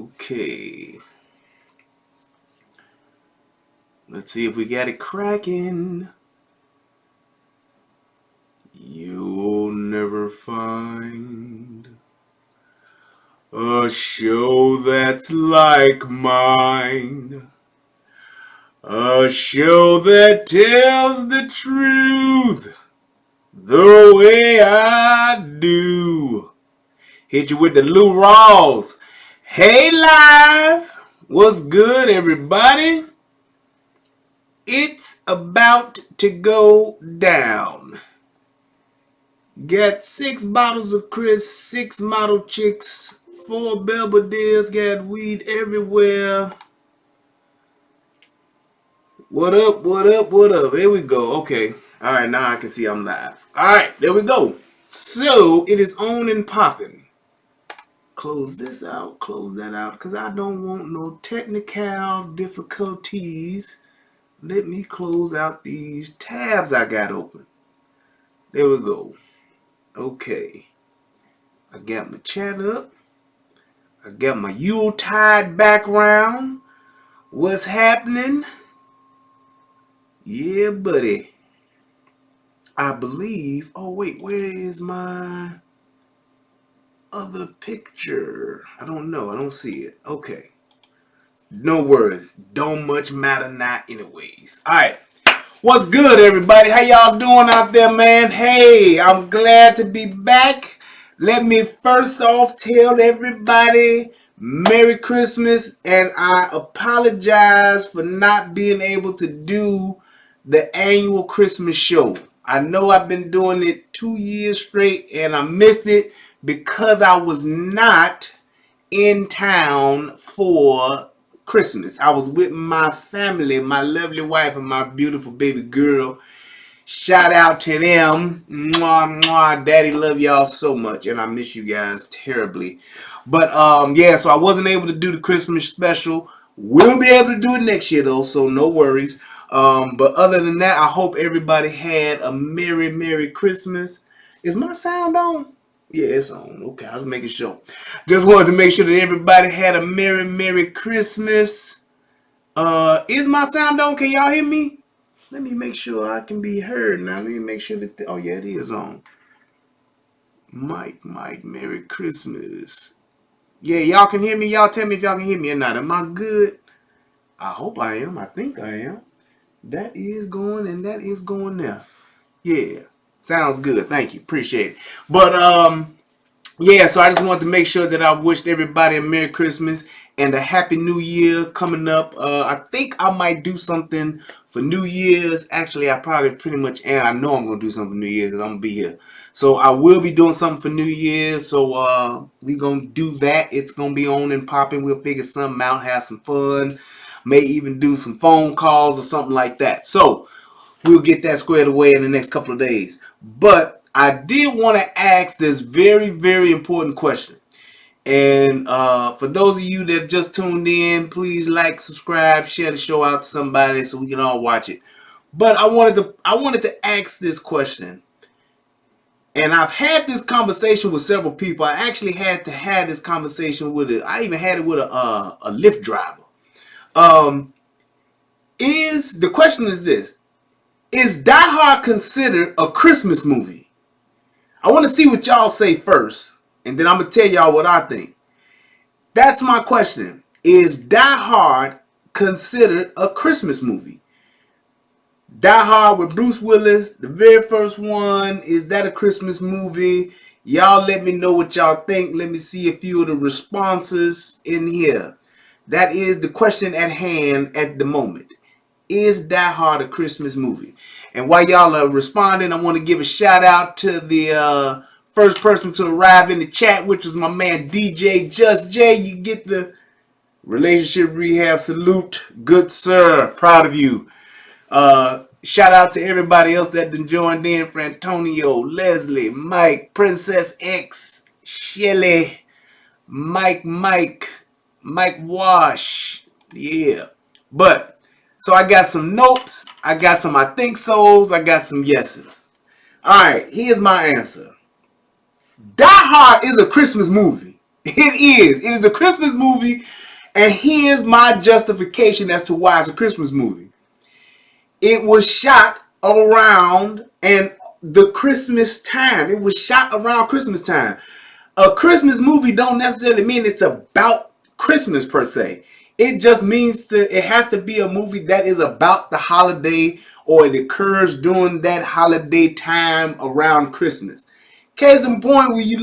Okay. Let's see if we got it cracking. You'll never find a show that's like mine. A show that tells the truth the way I do. Hit you with the Lou Rawls. Hey, live. What's good, everybody? It's about to go down. Got 6 bottles of Chris, 6 model chicks, 4 Belvederes, got weed everywhere. What up, what up, what up? Here we go. Okay. Alright, now I can see I'm live. Alright, there we go. So, it is on and popping. Close this out, close that out, because I don't want no technical difficulties. Let me close out these tabs I got open. There we go. Okay. I got my chat up. I got my Yuletide background. What's happening? Yeah, buddy. I believe. Oh, wait. Where is my other picture? I don't know. I don't see it. Okay. No worries. Don't much matter not anyways. All right. What's good, everybody? How y'all doing out there, man? Hey, I'm glad to be back. Let me first off tell everybody Merry Christmas, and I apologize for not being able to do the annual Christmas show. I know I've been doing it 2 years straight, and I missed it because I was not in town for Christmas. I was with my family, my lovely wife, and my beautiful baby girl. Shout out to them. Mwah, mwah. Daddy love y'all so much, and I miss you guys terribly. But yeah, so I wasn't able to do the Christmas special. We'll be able to do it next year though, so no worries. But other than that, I hope everybody had a Merry Christmas. Is my sound on? Yeah, it's on. Okay, I was making sure. Just wanted to make sure that everybody had a Merry Christmas. Is my sound on? Can y'all hear me? Let me make sure I can be heard now. Let me make sure that. Oh yeah, it is on. Mike, Merry Christmas. Yeah, y'all can hear me. Y'all tell me if y'all can hear me or not. Am I good? I hope I am. I think I am. That is going and that is going there. Yeah, sounds good. Thank you. Appreciate it. But yeah, so I just wanted to make sure that I wished everybody a Merry Christmas and a Happy New Year coming up. I think I might do something for New Year's. Actually, I probably pretty much am. I know I'm going to do something for New Year's because I'm going to be here. So I will be doing something for New Year's. So we going to do that. It's going to be on and popping. We'll figure something out, have some fun. May even do some phone calls or something like that. So we'll get that squared away in the next couple of days. But I did want to ask this very important question. And for those of you that just tuned in, please like, subscribe, share the show out to somebody so we can all watch it. But I wanted to ask this question. And I've had this conversation with several people. I actually had to have this conversation with it. I even had it with a Lyft driver. The question is this: is Die Hard considered a Christmas movie? I want to see what y'all say first, and then I'm going to tell y'all what I think. That's my question. Is Die Hard considered a Christmas movie? Die Hard with Bruce Willis, the very first one, is that a Christmas movie? Y'all let me know what y'all think. Let me see a few of the responses in here. That is the question at hand at the moment. Is Die Hard a Christmas movie? And while y'all are responding, I want to give a shout out to the first person to arrive in the chat, which was my man DJ Just J. You get the relationship rehab salute. Good sir. Proud of you. Shout out to everybody else that done joined in. Frantonio, Leslie, Mike, Princess X, Shelly, Mike Wash. Yeah. But so I got some nopes, I got some I think so's, I got some yeses. Alright, here's my answer. Die Hard is a Christmas movie. It is. It is a Christmas movie, and here's my justification as to why it's a Christmas movie. It was shot around and the Christmas time. It was shot around Christmas time. A Christmas movie don't necessarily mean it's about Christmas per se. It just means that it has to be a movie that is about the holiday or it occurs during that holiday time around Christmas. Case in point, when you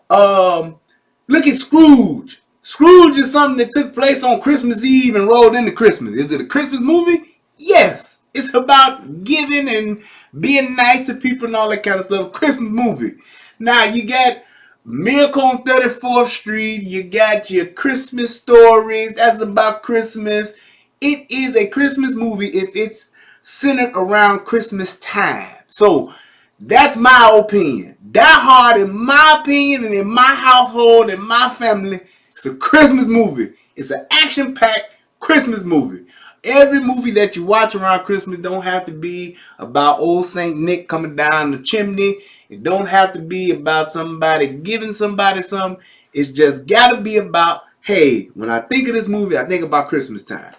um look at Scrooge. Scrooge is something that took place on Christmas Eve and rolled into Christmas. Is it a Christmas movie? Yes. It's about giving and being nice to people and all that kind of stuff. Christmas movie. Now you got Miracle on 34th Street. You got your Christmas stories. That's about Christmas. It is a Christmas movie if it's centered around Christmas time. So that's my opinion. Die Hard, in my opinion, and in my household, in my family, it's a Christmas movie. It's an action-packed Christmas movie. Every movie that you watch around Christmas don't have to be about old Saint Nick coming down the chimney. It don't have to be about somebody giving somebody something. It's just got to be about, hey, when I think of this movie, I think about Christmas time.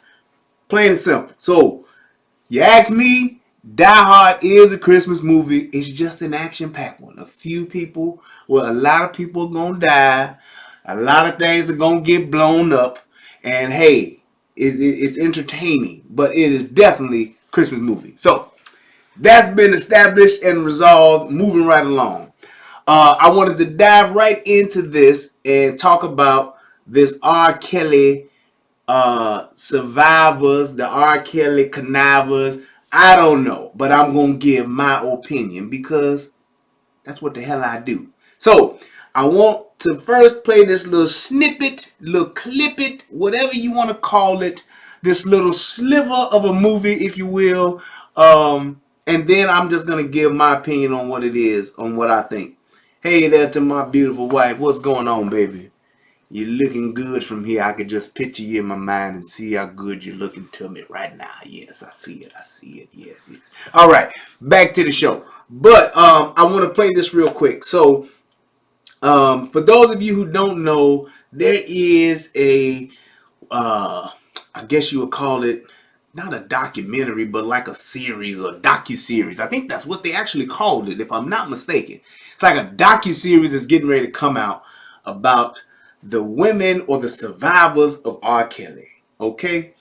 Plain and simple. So, you ask me, Die Hard is a Christmas movie. It's just an action-packed one. A few people, well, a lot of people are going to die. A lot of things are going to get blown up. And hey, it's entertaining. But it is definitely a Christmas movie. So, that's been established and resolved. Moving right along. I wanted to dive right into this and talk about this R. Kelly survivors, the R. Kelly connivers. I don't know, but I'm gonna give my opinion because that's what the hell I do. So I want to first play this little snippet, little clip it, whatever you want to call it, this little sliver of a movie, if you will. And then I'm just gonna give my opinion on what it is, on what I think. Hey there to my beautiful wife. What's going on, baby? You're looking good from here. I could just picture you in my mind and see how good you're looking to me right now. Yes, I see it. I see it. Yes, yes. All right, back to the show. But I want to play this real quick. So, for those of you who don't know, there is a I guess you would call it not a documentary, but like a series or docu-series. I think that's what they actually called it, if I'm not mistaken. It's like a docu-series that's getting ready to come out about the women or the survivors of R. Kelly. Okay?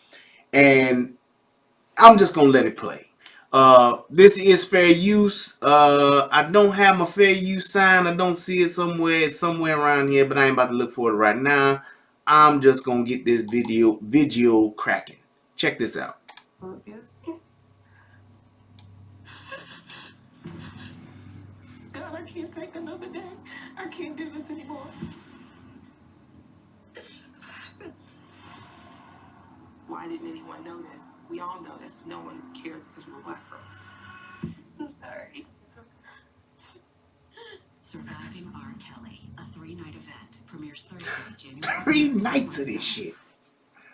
And I'm just going to let it play. This is fair use. I don't have my fair use sign. I don't see it somewhere. It's somewhere around here, but I ain't about to look for it right now. I'm just going to get this video cracking. Check this out. God, I can't take another day. I can't do this anymore. Why didn't anyone notice? We all noticed. No one cared because we're black girls. I'm sorry. Surviving R. Kelly, a 3-night event, premieres Thursday, January. 3 nights of this shit.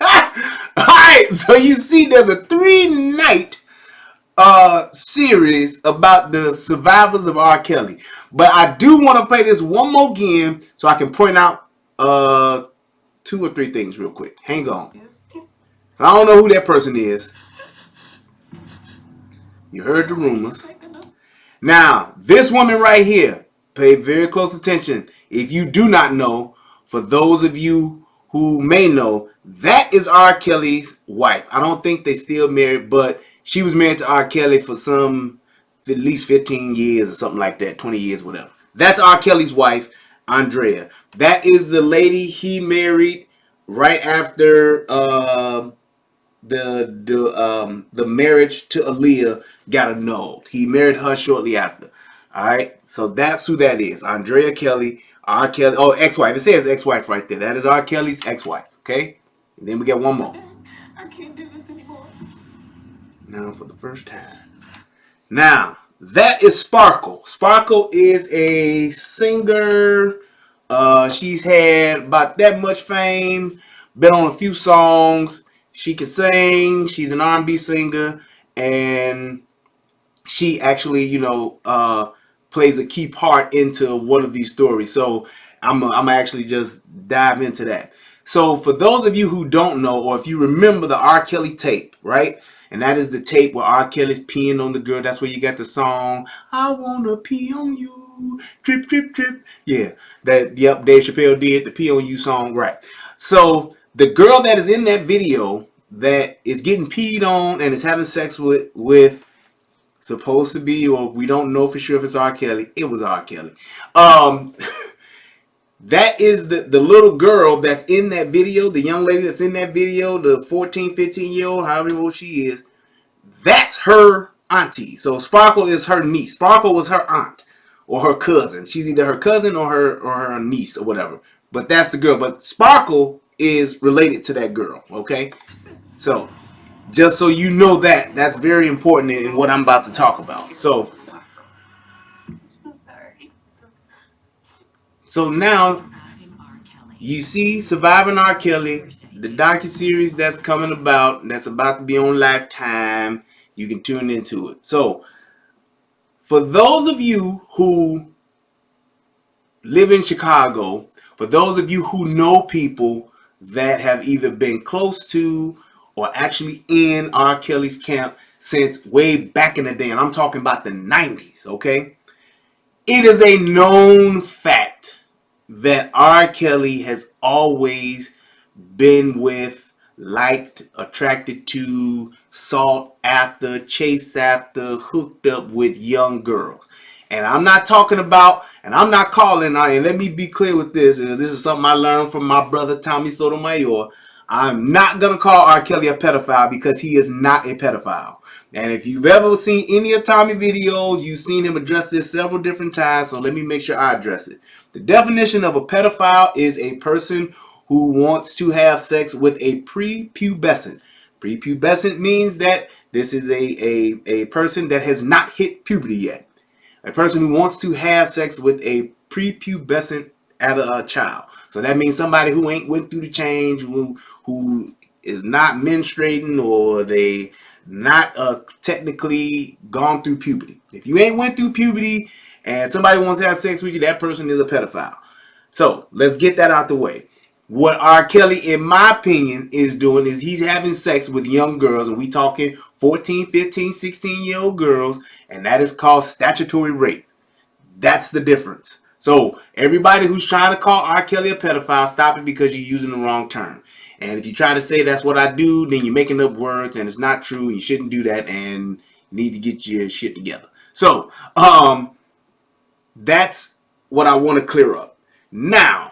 Alright, so you see there's a 3-night series about the survivors of R. Kelly. But I do want to play this one more again so I can point out 2 or 3 things real quick. Hang on. So I don't know who that person is. You heard the rumors. Now, this woman right here, pay very close attention. If you do not know, for those of you who may know, that is R. Kelly's wife. I don't think they still married, but she was married to R. Kelly for at least 15 years or something like that, 20 years, whatever. That's R. Kelly's wife, Andrea. That is the lady he married right after the marriage to Aaliyah got annulled. He married her shortly after. All right, so that's who that is. Andrea Kelly, R. Kelly. Oh, ex-wife. It says ex-wife right there. That is R. Kelly's ex-wife. Okay, and then we get one more. I can't do this anymore. Now for the first time. Now that is Sparkle. Sparkle is a singer. She's had about that much fame. Been on a few songs. She can sing. She's an R&B singer, and she actually, plays a key part into one of these stories. So I'm actually just dive into that. So for those of you who don't know, or if you remember the R. Kelly tape, right? And that is the tape where R. Kelly's peeing on the girl. That's where you got the song, I wanna pee on you. Trip, trip, trip. Yeah. That, yep, Dave Chappelle did the pee on you song, right. So the girl that is in that video that is getting peed on and is having sex with supposed to be, or we don't know for sure if it's R. Kelly. It was R. Kelly. Um That is the little girl that's in that video, the young lady that's in that video, the 14, 15-year-old, however old she is. That's her auntie. So Sparkle is her niece. Sparkle was her aunt or her cousin. She's either her cousin or her niece or whatever. But that's the girl. But Sparkle is related to that girl, okay? So just so you know that, that's very important in what I'm about to talk about. So now you see Surviving R. Kelly, the docuseries that's coming about, that's about to be on Lifetime. You can tune into it. So for those of you who live in Chicago, for those of you who know people that have either been close to or actually in R. Kelly's camp since way back in the day, and I'm talking about the 90s, okay? It is a known fact that R. Kelly has always been with, liked, attracted to, sought after, chased after, hooked up with young girls. And I'm not talking about, and I'm not calling, and let me be clear with this, and this is something I learned from my brother Tommy Sotomayor. I'm not going to call R. Kelly a pedophile because he is not a pedophile. And if you've ever seen any of Tommy videos, you've seen him address this several different times, so let me make sure I address it. The definition of a pedophile is a person who wants to have sex with a prepubescent. Prepubescent means that this is a person that has not hit puberty yet. A person who wants to have sex with a prepubescent a child. So that means somebody who ain't went through the change, who is not menstruating, or they not technically gone through puberty. If you ain't went through puberty and somebody wants to have sex with you, that person is a pedophile. So let's get that out the way. What R. Kelly, in my opinion, is doing is he's having sex with young girls, and we talking 14, 15, 16-year-old girls, and that is called statutory rape. That's the difference. So everybody who's trying to call R. Kelly a pedophile, stop it, because you're using the wrong term. And if you try to say that's what I do, then you're making up words, and it's not true. You shouldn't do that, and you need to get your shit together. So that's what I want to clear up. Now,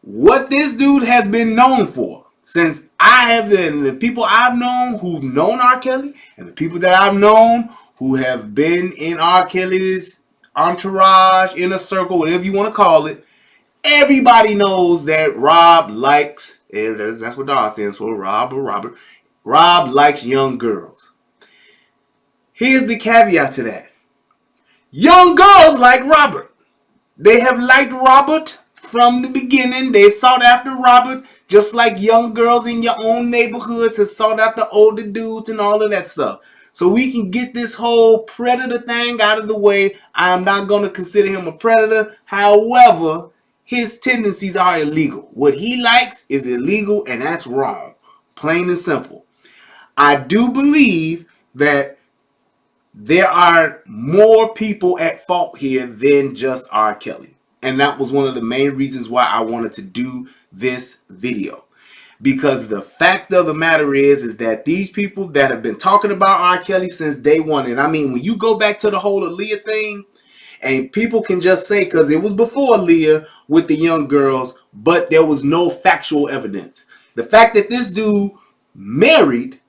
what this dude has been known for, since I have the people I've known who've known R. Kelly, and the people that I've known who have been in R. Kelly's entourage, inner circle, whatever you want to call it, everybody knows that Rob likes, that's what DAW stands for, Rob or Robert. Rob likes young girls. Here's the caveat to that. Young girls like Robert. They have liked Robert from the beginning. They sought after Robert, just like young girls in your own neighborhoods have sought after older dudes and all of that stuff. So we can get this whole predator thing out of the way. I'm not going to consider him a predator. However, his tendencies are illegal. What he likes is illegal, and that's wrong. Plain and simple. I do believe that there are more people at fault here than just R. Kelly. And that was one of the main reasons why I wanted to do this video. Because the fact of the matter is that these people that have been talking about R. Kelly since day one, and I mean, when you go back to the whole Aaliyah thing, and people can just say, because it was before Aaliyah with the young girls, but there was no factual evidence. The fact that this dude married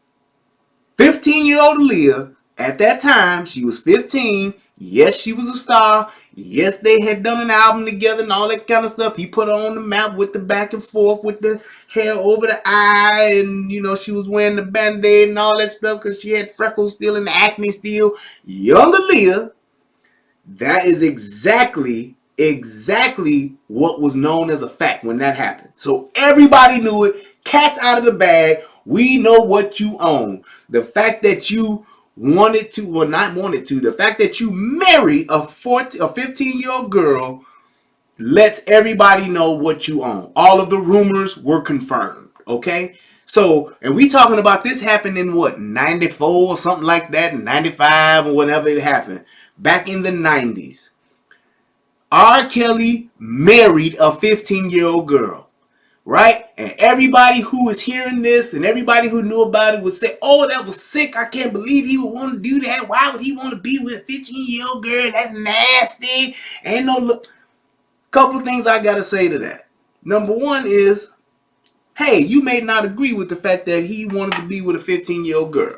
15-year-old Aaliyah, at that time, she was 15. Yes, she was a star. Yes, they had done an album together and all that kind of stuff. He put her on the map with the back and forth with the hair over the eye. And, you know, she was wearing the Band-Aid and all that stuff because she had freckles still and the acne still. Young Aaliyah, that is exactly what was known as a fact when that happened. So everybody knew it. Cat's out of the bag. We know what you own. The fact that you wanted to, or not wanted to, the fact that you married a 15-year-old girl lets everybody know what you own. All of the rumors were confirmed. Okay. So, and we talking about this happened in what, 94 or something like that, 95 or whenever it happened. Back in the 90s. R. Kelly married a 15-year-old girl, right? And everybody who was hearing this and everybody who knew about it would say, oh, that was sick. I can't believe he would want to do that. Why would he want to be with a 15-year-old girl? That's nasty. Ain't no look. Couple of things I got to say to that. Number one is, hey, you may not agree with the fact that he wanted to be with a 15-year-old girl.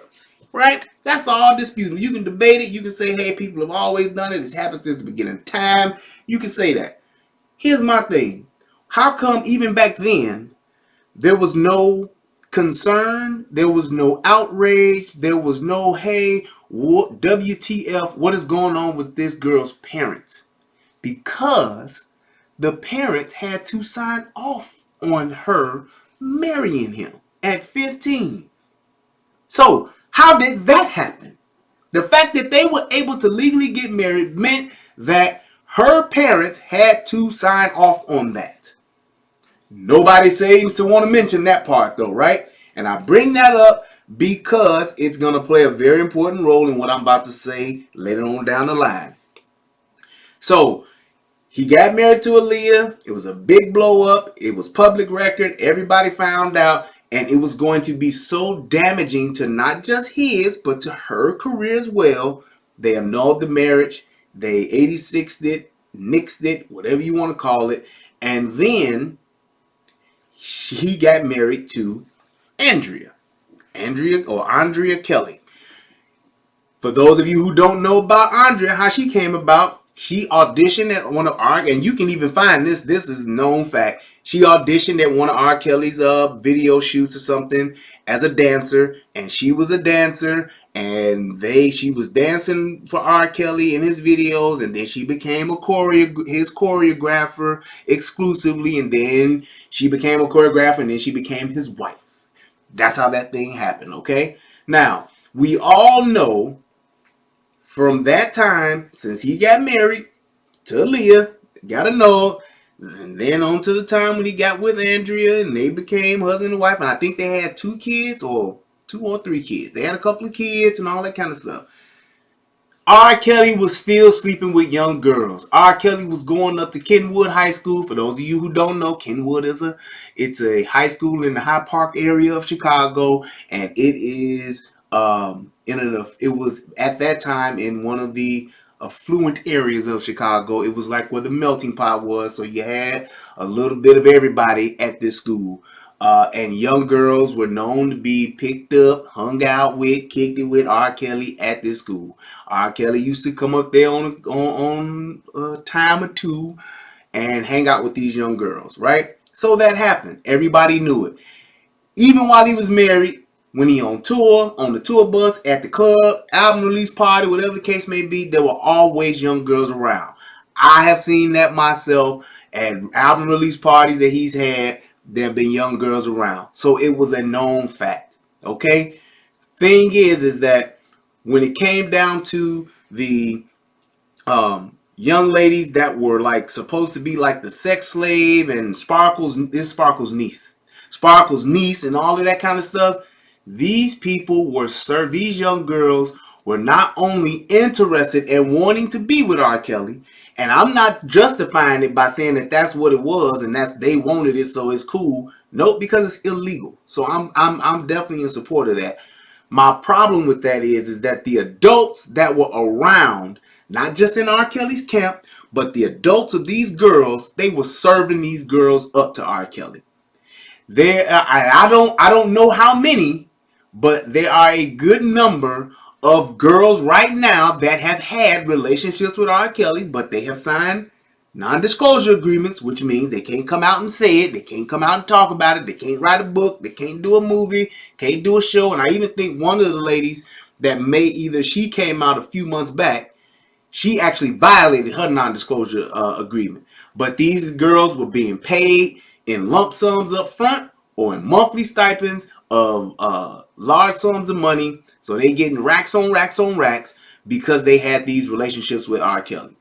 Right? That's all disputable. You can debate it. You can say, hey, people have always done it. It's happened since the beginning of time. You can say that. Here's my thing. How come even back then there was no concern, there was no outrage, there was no, hey, what, WTF, what is going on with this girl's parents? Because the parents had to sign off on her marrying him at 15. So, how did that happen? The fact that they were able to legally get married meant that her parents had to sign off on that. Nobody seems to want to mention that part though, right? And I bring that up because it's going to play a very important role in what I'm about to say later on down the line. So, he got married to Aaliyah. It was a big blow up. It was public record. Everybody found out. And it was going to be so damaging to not just his, but to her career as well. They annulled the marriage. They 86'd it, nixed it, whatever you want to call it. And then he got married to Andrea. Andrea Kelly. For those of you who don't know about Andrea, how she came about, she auditioned at one of our, and you can even find this. This is known fact. She auditioned at one of R. Kelly's video shoots or something as a dancer, and she was a dancer, and she was dancing for R. Kelly in his videos, and then she became his choreographer exclusively, and then she became a choreographer, and then she became his wife. That's how that thing happened. Okay, now we all know from that time, since he got married to Aaliyah, got annulled, and then on to the time when he got with Andrea and they became husband and wife, and I think they had 2 kids or 2 or 3 kids. They had a couple of kids and all that kind of stuff. R. Kelly was still sleeping with young girls. R. Kelly was going up to Kenwood High School. For those of you who don't know, Kenwood is a high school in the Hyde Park area of Chicago, and it is it was at that time in one of the affluent areas of Chicago. It was like where the melting pot was, so you had a little bit of everybody at this school. And young girls were known to be picked up, hung out with, kicked it with R. Kelly at this school. R. Kelly used to come up there on a time or two and hang out with these young girls, right? So that happened. Everybody knew it. Even while he was married, when he on tour, on the tour bus, at the club, album release party, whatever the case may be, there were always young girls around. I have seen that myself at album release parties that he's had. There have been young girls around. So it was a known fact. Okay? Thing is that when it came down to the young ladies that were like supposed to be like the sex slave and Sparkle's niece and all of that kind of stuff, these people were served. These young girls were not only interested in wanting to be with R. Kelly, and I'm not justifying it by saying that that's what it was and that's they wanted it, so it's cool. Nope, because it's illegal. So I'm definitely in support of that. My problem with that is that the adults that were around, not just in R. Kelly's camp, but the adults of these girls, they were serving these girls up to R. Kelly. I don't know how many, but there are a good number of girls right now that have had relationships with R. Kelly, but they have signed non-disclosure agreements, which means they can't come out and say it, they can't come out and talk about it, they can't write a book, they can't do a movie, can't do a show. And I even think one of the ladies that she came out a few months back, she actually violated her non-disclosure agreement. But these girls were being paid in lump sums up front or in monthly stipends of large sums of money. So they getting racks on racks on racks because they had these relationships with R. Kelly.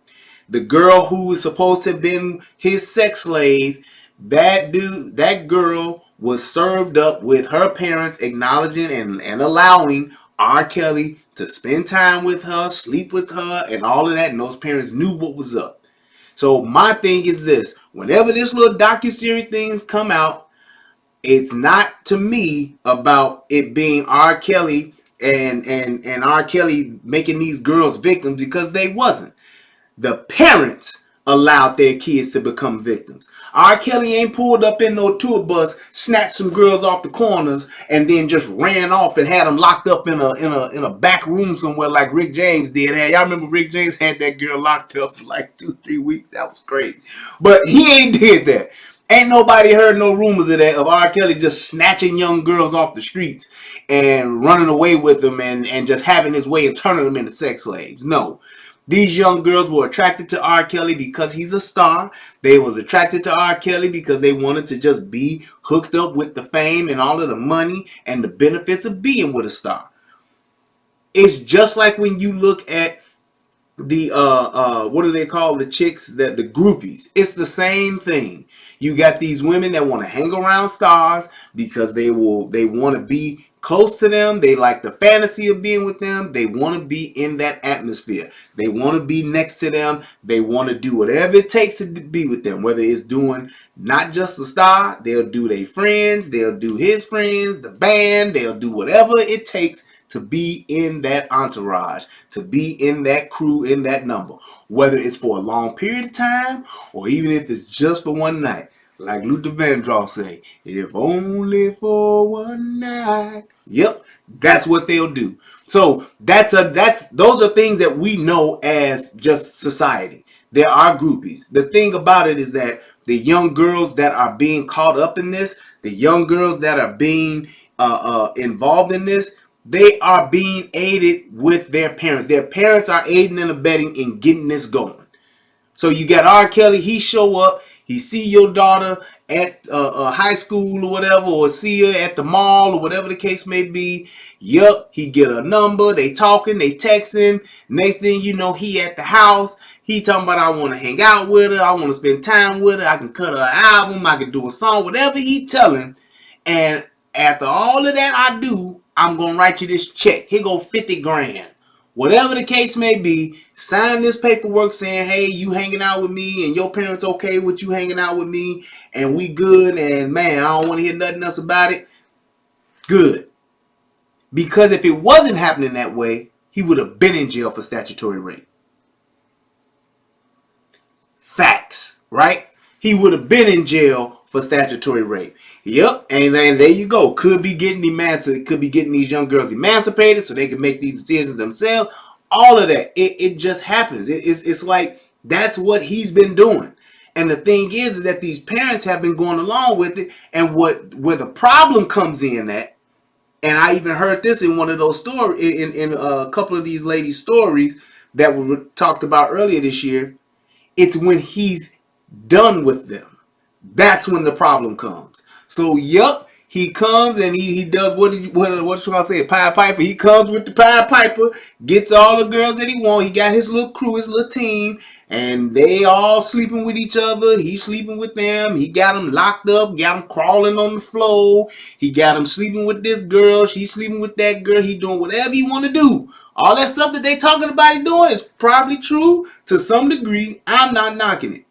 The girl who was supposed to have been his sex slave, that girl was served up with her parents acknowledging and allowing R. Kelly to spend time with her, sleep with her, and all of that. And those parents knew what was up. So my thing is this: whenever this little docuseries things come out, it's not to me about it being R. Kelly and R. Kelly making these girls victims, because they wasn't. The parents allowed their kids to become victims. R. Kelly ain't pulled up in no tour bus, snatched some girls off the corners, and then just ran off and had them locked up in a back room somewhere like Rick James did. Hey, y'all remember Rick James had that girl locked up for like 2-3 weeks? That was crazy. But he ain't did that. Ain't nobody heard no rumors of that, of R. Kelly just snatching young girls off the streets and running away with them and just having his way and turning them into sex slaves. No. These young girls were attracted to R. Kelly because he's a star. They was attracted to R. Kelly because they wanted to just be hooked up with the fame and all of the money and the benefits of being with a star. It's just like when you look at the what do they call the chicks, that the groupies? It's the same thing. You got these women that want to hang around stars because they want to be close to them. They like the fantasy of being with them. They want to be in that atmosphere. They want to be next to them. They want to do whatever it takes to be with them, whether it's doing not just the star. They'll do their friends, they'll do his friends, the band, they'll do whatever it takes to be in that entourage, to be in that crew, in that number, whether it's for a long period of time or even if it's just for one night. Like Luther Vandross say, if only for one night. Yep, that's what they'll do. So those are things that we know as just society. There are groupies. The thing about it is that the young girls that are being caught up in this, the young girls that are being involved in this, they are being aided with their parents. Their parents are aiding and abetting in getting this going. So you got R. Kelly, he show up, he see your daughter at high school or whatever, or see her at the mall or whatever the case may be. Yup, he get a number, they talking, they texting. Next thing you know, he at the house. He talking about, I want to hang out with her, I want to spend time with her, I can cut her an album, I can do a song, whatever he telling. And after all of that I do, I'm going to write you this check. Here go 50 grand. Whatever the case may be, sign this paperwork saying, hey, you hanging out with me and your parents okay with you hanging out with me and we good, and man, I don't want to hear nothing else about it. Good. Because if it wasn't happening that way, he would have been in jail for statutory rape. Facts, right? He would have been in jail for statutory rape. Yep, and there you go. Could be getting emancipated. Could be getting these young girls emancipated so they can make these decisions themselves. All of that, it just happens. It's like that's what he's been doing. And the thing is that these parents have been going along with it. And where the problem comes in at, and I even heard this in one of those stories, in a couple of these ladies' stories that were talked about earlier this year. It's when he's done with them. That's when the problem comes. So, yup, he comes and he does what you gonna say, Pied Piper. He comes with the Pied Piper, gets all the girls that he wants. He got his little crew, his little team, and they all sleeping with each other. He's sleeping with them. He got them locked up, got them crawling on the floor. He got them sleeping with this girl. She's sleeping with that girl. He doing whatever he want to do. All that stuff that they talking about he doing is probably true to some degree. I'm not knocking it.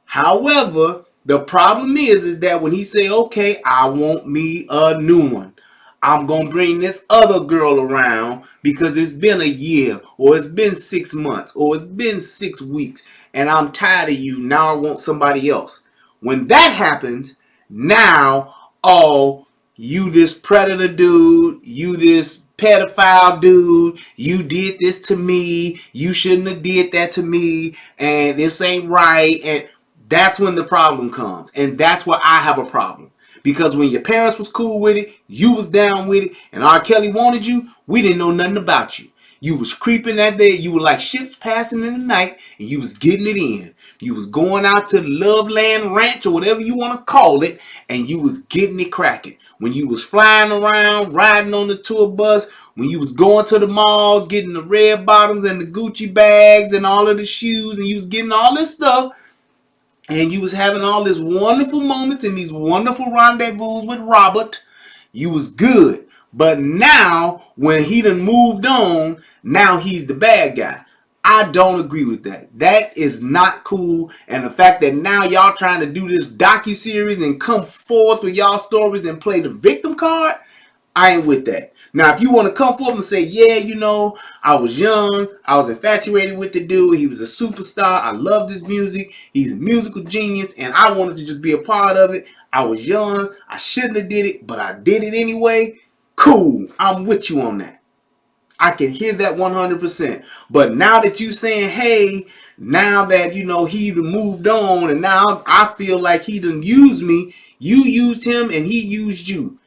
However, the problem is that when he say, okay, I want me a new one. I'm going to bring this other girl around because it's been a year, or it's been 6 months, or it's been 6 weeks, and I'm tired of you. Now I want somebody else. When that happens, now, oh, you this predator dude, you this pedophile dude, you did this to me, you shouldn't have did that to me, and this ain't right. And that's when the problem comes. And that's where I have a problem. Because when your parents was cool with it, you was down with it, and R. Kelly wanted you, we didn't know nothing about you. You was creeping that day. You were like ships passing in the night, and you was getting it in. You was going out to the Loveland Ranch or whatever you want to call it, and you was getting it cracking. When you was flying around, riding on the tour bus, when you was going to the malls, getting the red bottoms and the Gucci bags and all of the shoes, and you was getting all this stuff, and you was having all these wonderful moments and these wonderful rendezvous with Robert. You was good. But now, when he done moved on, now he's the bad guy. I don't agree with that. That is not cool. And the fact that now y'all trying to do this docu-series and come forth with y'all stories and play the victim card, I ain't with that. Now, if you want to come forth and say, yeah, you know, I was young, I was infatuated with the dude, he was a superstar, I love his music, he's a musical genius, and I wanted to just be a part of it. I was young, I shouldn't have did it, but I did it anyway. Cool, I'm with you on that. I can hear that 100%. But now that you saying, hey, now that, you know, he moved on and now I feel like he done used me, you used him and he used you.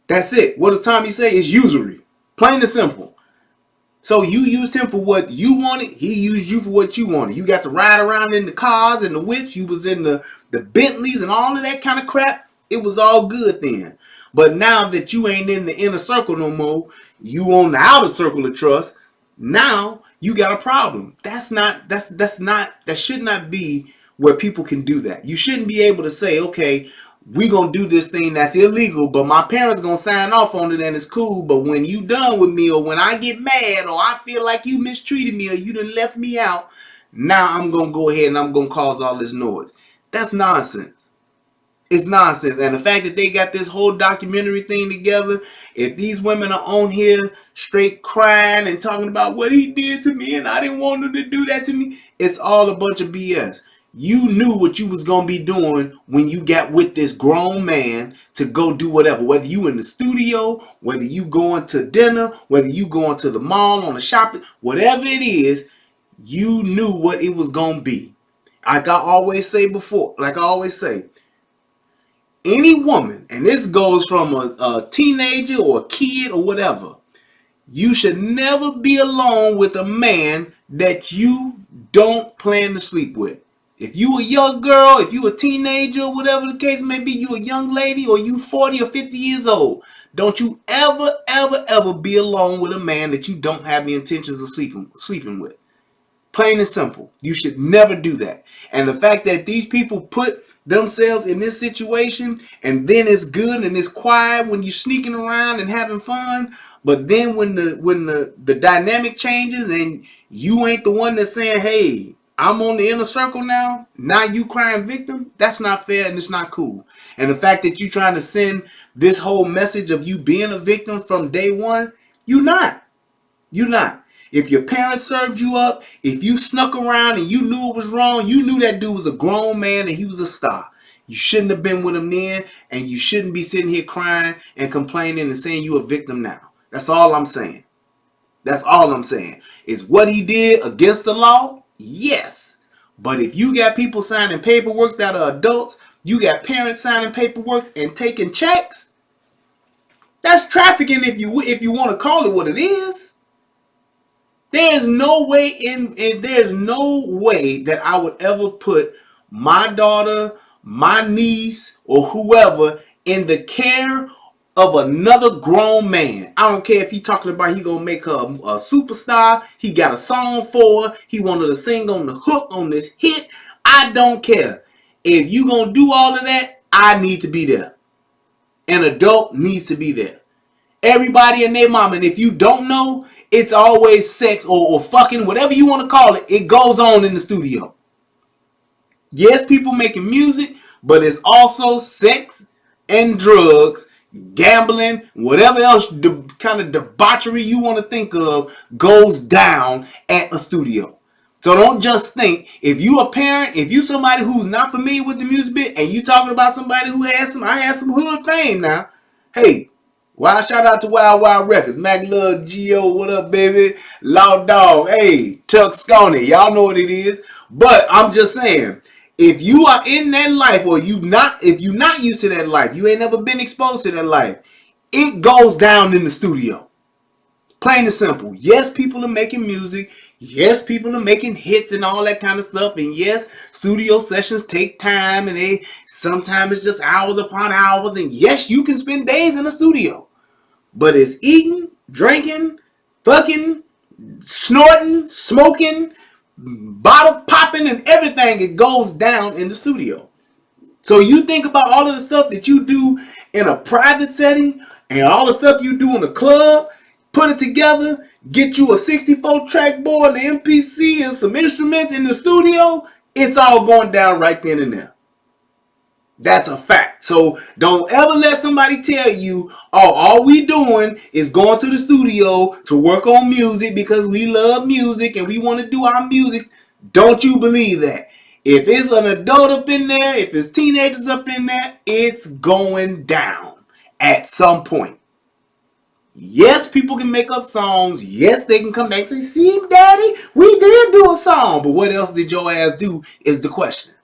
That's it. What does Tommy say? It's usury. Plain and simple. So you used him for what you wanted. He used you for what you wanted. You got to ride around in the cars and the whips. You was in the Bentleys and all of that kind of crap. It was all good then. But now that you ain't in the inner circle no more, you on the outer circle of trust, now you got a problem. That's not that should not be where people can do that. You shouldn't be able to say, okay, we gonna do this thing that's illegal, but my parents gonna sign off on it and it's cool. But when you done with me, or when I get mad, or I feel like you mistreated me, or you done left me out, now I'm gonna go ahead and I'm gonna cause all this noise. That's nonsense. It's nonsense. And the fact that they got this whole documentary thing together, if these women are on here straight crying and talking about what he did to me and I didn't want him to do that to me, it's all a bunch of BS. You knew what you was going to be doing when you got with this grown man to go do whatever. Whether you in the studio, whether you going to dinner, whether you going to the mall on the shopping, whatever it is, you knew what it was going to be. Like I always say, any woman, and this goes from a teenager or a kid or whatever, you should never be alone with a man that you don't plan to sleep with. If you a young girl, if you a teenager, whatever the case may be, you a young lady, or you 40 or 50 years old, don't you ever, ever, ever be alone with a man that you don't have the intentions of sleeping with. Plain and simple. You should never do that. And the fact that these people put themselves in this situation, and then it's good and it's quiet when you're sneaking around and having fun, but then when the dynamic changes and you ain't the one that's saying, hey, I'm on the inner circle now you crying victim, that's not fair and it's not cool. And the fact that you trying to send this whole message of you being a victim from day one, you're not. You're not. If your parents served you up, if you snuck around and you knew it was wrong, you knew that dude was a grown man and he was a star. You shouldn't have been with him then, and you shouldn't be sitting here crying and complaining and saying you a victim now. That's all I'm saying. That's all I'm saying. Is what he did against the law? Yes. But if you got people signing paperwork that are adults, you got parents signing paperwork and taking checks, that's trafficking if you want to call it what it is. There's no way there's no way that I would ever put my daughter, my niece, or whoever in the care of another grown man. I don't care if he talking about he gonna make her a superstar, he got a song for her, he wanted to sing on the hook on this hit. I don't care. If you gonna do all of that, I need to be there. An adult needs to be there. Everybody and their mama. And if you don't know, it's always sex or fucking, whatever you want to call it. It goes on in the studio. Yes, people making music, but it's also sex and drugs, gambling, whatever else kind of debauchery you want to think of goes down at a studio. So don't just think, if you a parent, if you somebody who's not familiar with the music bit, and you talking about somebody who has I had some hood fame now, hey, wild shout out to Wild Wild Records, Mac Love, Geo, what up, baby? Loud Dog, hey, Chuck Sconey, y'all know what it is. But I'm just saying, if you are in that life, or if you not used to that life, you ain't never been exposed to that life, it goes down in the studio. Plain and simple. Yes, people are making music. Yes, people are making hits and all that kind of stuff. And yes, studio sessions take time, and they sometimes it's just hours upon hours. And yes, you can spend days in the studio. But it's eating, drinking, fucking, snorting, smoking, bottle popping, and everything. It goes down in the studio. So you think about all of the stuff that you do in a private setting and all the stuff you do in the club, put it together, get you a 64 track board, an MPC, and some instruments in the studio, it's all going down right then and there. That's a fact. So don't ever let somebody tell you, oh, all we doing is going to the studio to work on music because we love music and we want to do our music. Don't you believe that? If it's an adult up in there, if it's teenagers up in there, it's going down at some point. Yes, people can make up songs. Yes, they can come back and say, see, daddy, we did do a song. But what else did your ass do is the question.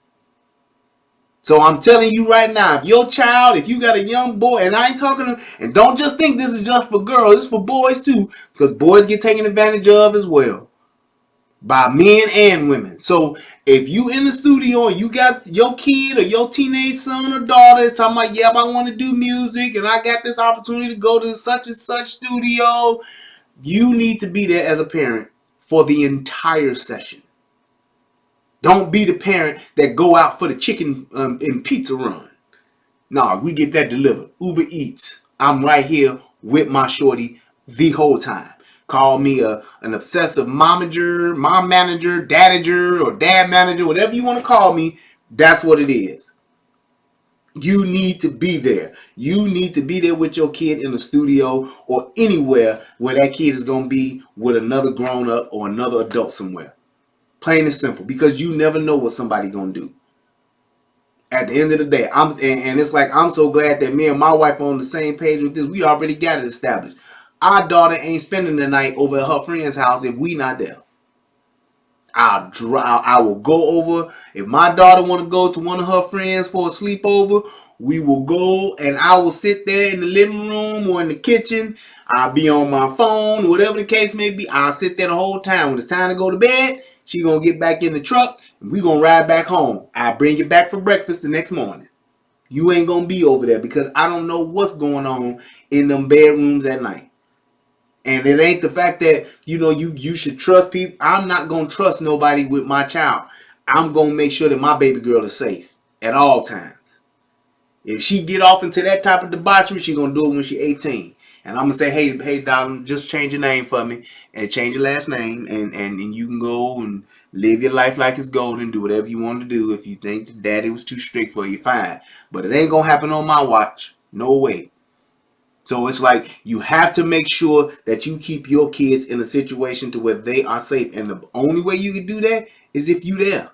So I'm telling you right now, if your child, if you got a young boy, and I ain't talking to, and don't just think this is just for girls, it's for boys too, because boys get taken advantage of as well by men and women. So if you in the studio and you got your kid or your teenage son or daughter is talking about, yeah, I want to do music and I got this opportunity to go to such and such studio, you need to be there as a parent for the entire session. Don't be the parent that go out for the chicken and pizza run. No, we get that delivered. Uber Eats. I'm right here with my shorty the whole time. Call me an obsessive momager, mom manager, dadager, or dad manager, whatever you want to call me. That's what it is. You need to be there. You need to be there with your kid in the studio or anywhere where that kid is going to be with another grown up or another adult somewhere. Plain and simple. Because you never know what somebody going to do. At the end of the day, and it's like I'm so glad that me and my wife are on the same page with this. We already got it established. Our daughter ain't spending the night over at her friend's house if we not there. I will go over if my daughter want to go to one of her friends for a sleepover. We will go and I will sit there in the living room or in the kitchen. I'll be on my phone, whatever the case may be. I'll sit there the whole time. When it's time to go to bed, she gonna get back in the truck and we gonna ride back home. I bring it back for breakfast the next morning. You ain't gonna be over there because I don't know what's going on in them bedrooms at night. And it ain't the fact that, you should trust people. I'm not going to trust nobody with my child. I'm going to make sure that my baby girl is safe at all times. If she get off into that type of debauchery, she going to do it when she 18. And I'm going to say, hey, darling, just change your name for me and change your last name. And you can go and live your life like it's golden. Do whatever you want to do. If you think that daddy was too strict for you, fine. But it ain't going to happen on my watch. No way. So it's like you have to make sure that you keep your kids in a situation to where they are safe. And the only way you can do that is if you there.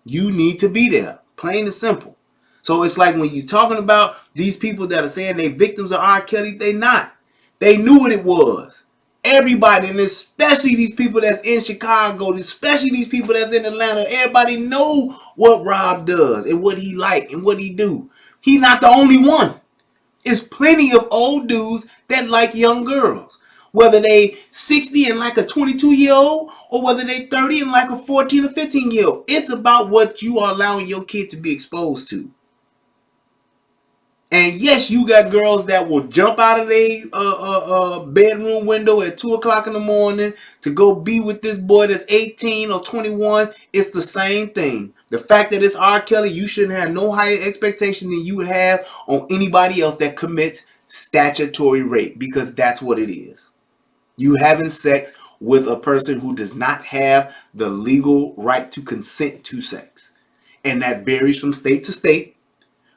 You need to be there. Plain and simple. So it's like when you're talking about these people that are saying they victims of R. Kelly, they not. They knew what it was. Everybody, and especially these people that's in Chicago, especially these people that's in Atlanta, everybody know what Rob does and what he like and what he do. He not the only one. It's plenty of old dudes that like young girls. Whether they 60 and like a 22-year-old or whether they 30 and like a 14 or 15-year-old. It's about what you are allowing your kid to be exposed to. And yes, you got girls that will jump out of their bedroom window at 2 o'clock in the morning to go be with this boy that's 18 or 21. It's the same thing. The fact that it's R. Kelly, you shouldn't have no higher expectation than you would have on anybody else that commits statutory rape, because that's what it is. You having sex with a person who does not have the legal right to consent to sex. And that varies from state to state.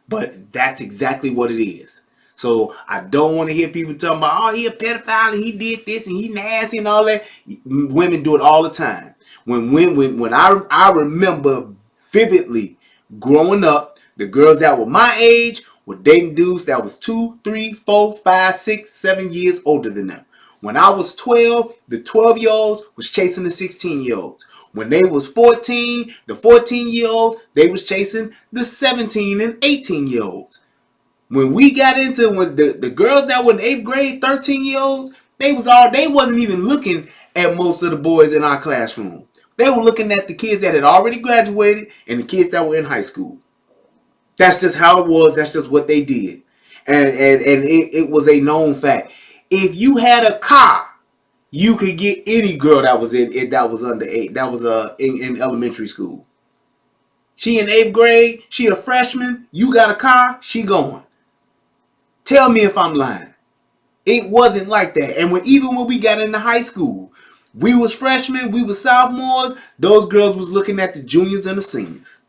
But that's exactly what it is. So I don't want to hear people talking about, oh, he a pedophile and he did this and he nasty and all that. Women do it all the time. When I remember vividly growing up, the girls that were my age were dating dudes that was 2, 3, 4, 5, 6, 7 years older than them. When I was 12, the 12-year-olds was chasing the 16-year-olds. When they was 14, the 14-year-olds, they was chasing the 17 and 18-year-olds. When we got into when the girls that were in 8th grade, 13-year-olds, They wasn't even looking at most of the boys in our classroom. They were looking at the kids that had already graduated and the kids that were in high school. That's just how it was. That's just what they did. And it was a known fact. If you had a car, you could get any girl that was that was under 8, that was in elementary school. She in 8th grade, she a freshman, you got a car, she going. Tell me if I'm lying. It wasn't like that. And even when we got into high school, we was freshmen, we was sophomores, those girls was looking at the juniors and the seniors.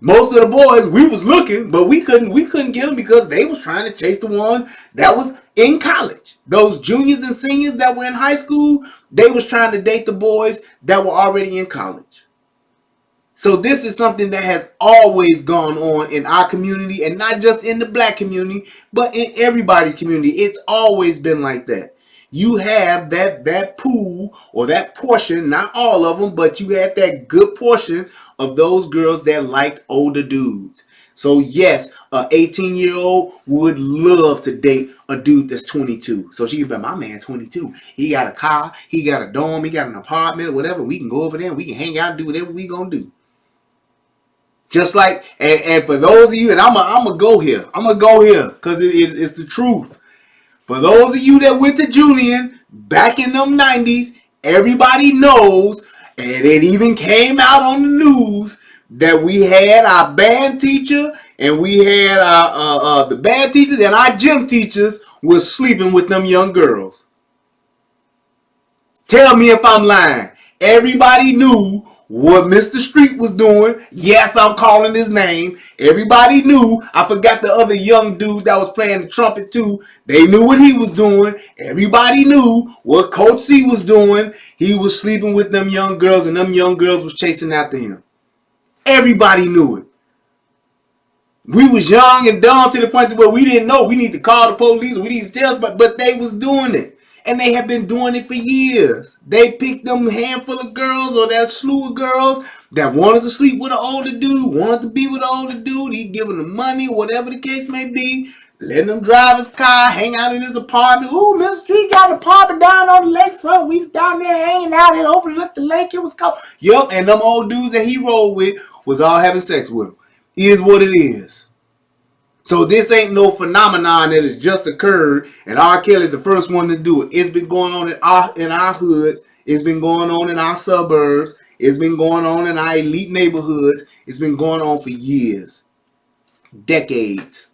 Most of the boys, we was looking, but we couldn't get them because they was trying to chase the one that was in college. Those juniors and seniors that were in high school, they was trying to date the boys that were already in college. So this is something that has always gone on in our community, and not just in the black community, but in everybody's community. It's always been like that. You have that pool or that portion, not all of them, but you have that good portion of those girls that liked older dudes. So yes, a 18-year-old would love to date a dude that's 22. So she'd be like, my man 22. He got a car, he got a dorm, he got an apartment, whatever. We can go over there and we can hang out and do whatever we gonna do. Just like, and for those of you, and I'm gonna go here. I'm gonna go here because it's the truth. For those of you that went to Julian back in them 90s, everybody knows, and it even came out on the news that we had our band teacher and we had the band teachers and our gym teachers was sleeping with them young girls. Tell me if I'm lying. Everybody knew what Mr. Street was doing. Yes, I'm calling his name. Everybody knew. I forgot the other young dude that was playing the trumpet too. They knew what he was doing. Everybody knew what Coach C was doing. He was sleeping with them young girls and them young girls was chasing after him. Everybody knew it. We was young and dumb to the point where we didn't know. We need to call the police. We need to tell somebody. But they was doing it. And they have been doing it for years. They picked them handful of girls or that slew of girls that wanted to sleep with an older dude, wanted to be with an older dude. He giving them money, whatever the case may be. Letting them drive his car, hang out in his apartment. Ooh, Mr. Street got an apartment down on the lakefront. We was down there hanging out and overlooked the lake. It was cold. Yup, and them old dudes that he rolled with was all having sex with him. Is what it is. So this ain't no phenomenon that has just occurred, and R. Kelly the first one to do it. It's been going on in our hoods. It's been going on in our suburbs. It's been going on in our elite neighborhoods. It's been going on for years, decades.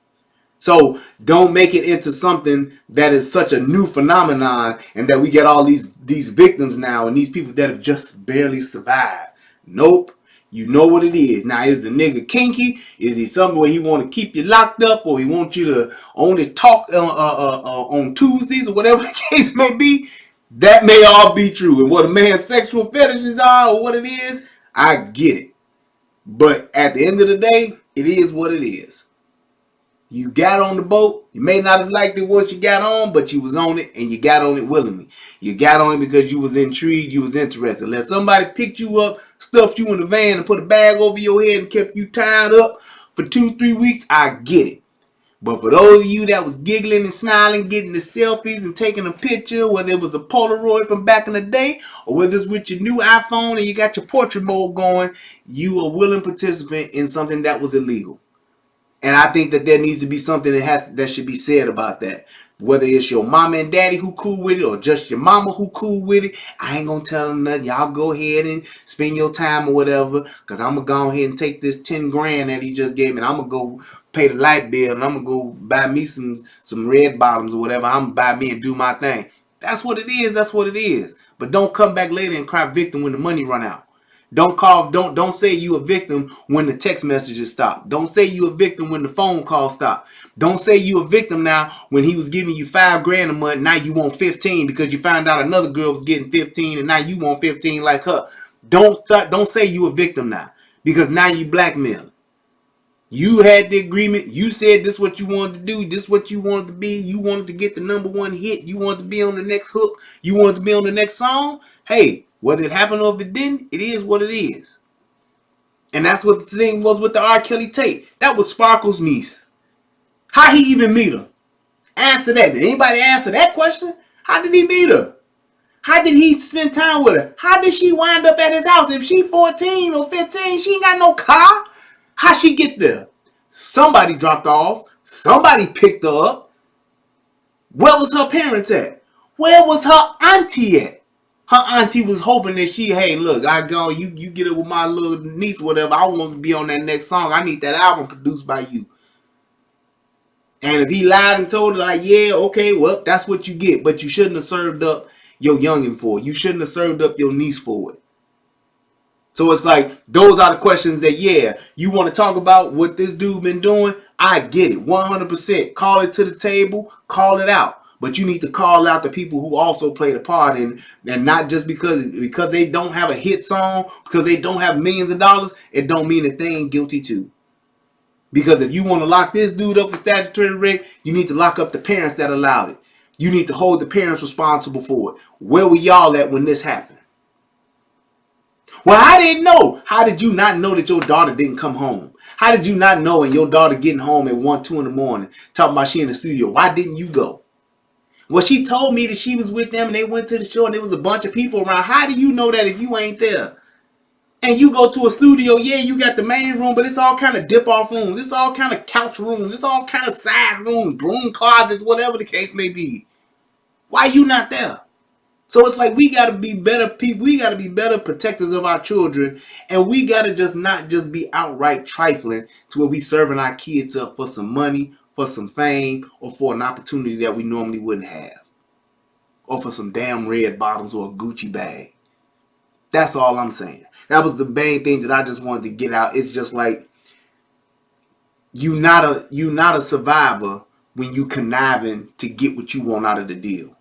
So don't make it into something that is such a new phenomenon and that we get all these victims now and these people that have just barely survived. Nope. You know what it is. Now, is the nigga kinky? Is he something where he want to keep you locked up, or he want you to only talk on Tuesdays or whatever the case may be? That may all be true. And what a man's sexual fetishes are or what it is, I get it. But at the end of the day, it is what it is. You got on the boat. You may not have liked it once you got on, but you was on it and you got on it willingly. You got on it because you was intrigued, you was interested. Unless somebody picked you up, stuffed you in the van and put a bag over your head and kept you tied up for 2-3 weeks, I get it. But for those of you that was giggling and smiling, getting the selfies and taking a picture, whether it was a Polaroid from back in the day or whether it's with your new iPhone and you got your portrait mode going, you a willing participant in something that was illegal. And I think that there needs to be something that should be said about that. Whether it's your mama and daddy who cool with it or just your mama who cool with it, I ain't gonna tell them nothing. Y'all go ahead and spend your time or whatever, because I'm gonna go ahead and take this 10 grand that he just gave me and I'm gonna go pay the light bill and I'm gonna go buy me some red bottoms or whatever. I'm gonna buy me and do my thing. That's what it is. That's what it is. But don't come back later and cry victim when the money run out. Don't say you a victim when the text messages stop. Don't say you a victim when the phone calls stop. Don't say you a victim now when he was giving you $5,000 a month. Now you want 15 because you found out another girl was getting 15 and now you want 15 like her. Don't say you a victim now because now you blackmailing. You had the agreement. You said this is what you wanted to do. This is what you wanted to be. You wanted to get the #1 hit. You wanted to be on the next hook. You wanted to be on the next song. Hey, whether it happened or if it didn't, it is what it is. And that's what the thing was with the R. Kelly tape. That was Sparkle's niece. How he even meet her? Answer that. Did anybody answer that question? How did he meet her? How did he spend time with her? How did she wind up at his house? If she 14 or 15, she ain't got no car. How she get there? Somebody dropped her off. Somebody picked her up. Where was her parents at? Where was her auntie at? Her auntie was hoping that hey, look, I go, you get it with my little niece or whatever. I want to be on that next song. I need that album produced by you. And if he lied and told her, like, yeah, okay, well, that's what you get. But you shouldn't have served up your youngin' for it. You shouldn't have served up your niece for it. So it's like, those are the questions that, yeah, you want to talk about what this dude been doing? I get it, 100%. Call it to the table, call it out. But you need to call out the people who also played a part in, and not just because they don't have a hit song, because they don't have millions of dollars, it don't mean that they ain't guilty too. Because if you want to lock this dude up for statutory rape, you need to lock up the parents that allowed it. You need to hold the parents responsible for it. Where were y'all at when this happened? Well, I didn't know. How did you not know that your daughter didn't come home? How did you not know and your daughter getting home at 1, 2 in the morning talking about she in the studio? Why didn't you go? Well, she told me that she was with them and they went to the show and there was a bunch of people around. How do you know that if you ain't there? And you go to a studio, yeah, you got the main room, but it's all kind of dip-off rooms. It's all kind of couch rooms. It's all kind of side rooms, broom closets, whatever the case may be. Why you not there? So it's like we got to be better people. We got to be better protectors of our children. And we got to just not just be outright trifling to where we serving our kids up for some money, for some fame, or for an opportunity that we normally wouldn't have. Or for some damn red bottoms or a Gucci bag. That's all I'm saying. That was the main thing that I just wanted to get out. It's just like, you not a survivor when you conniving to get what you want out of the deal.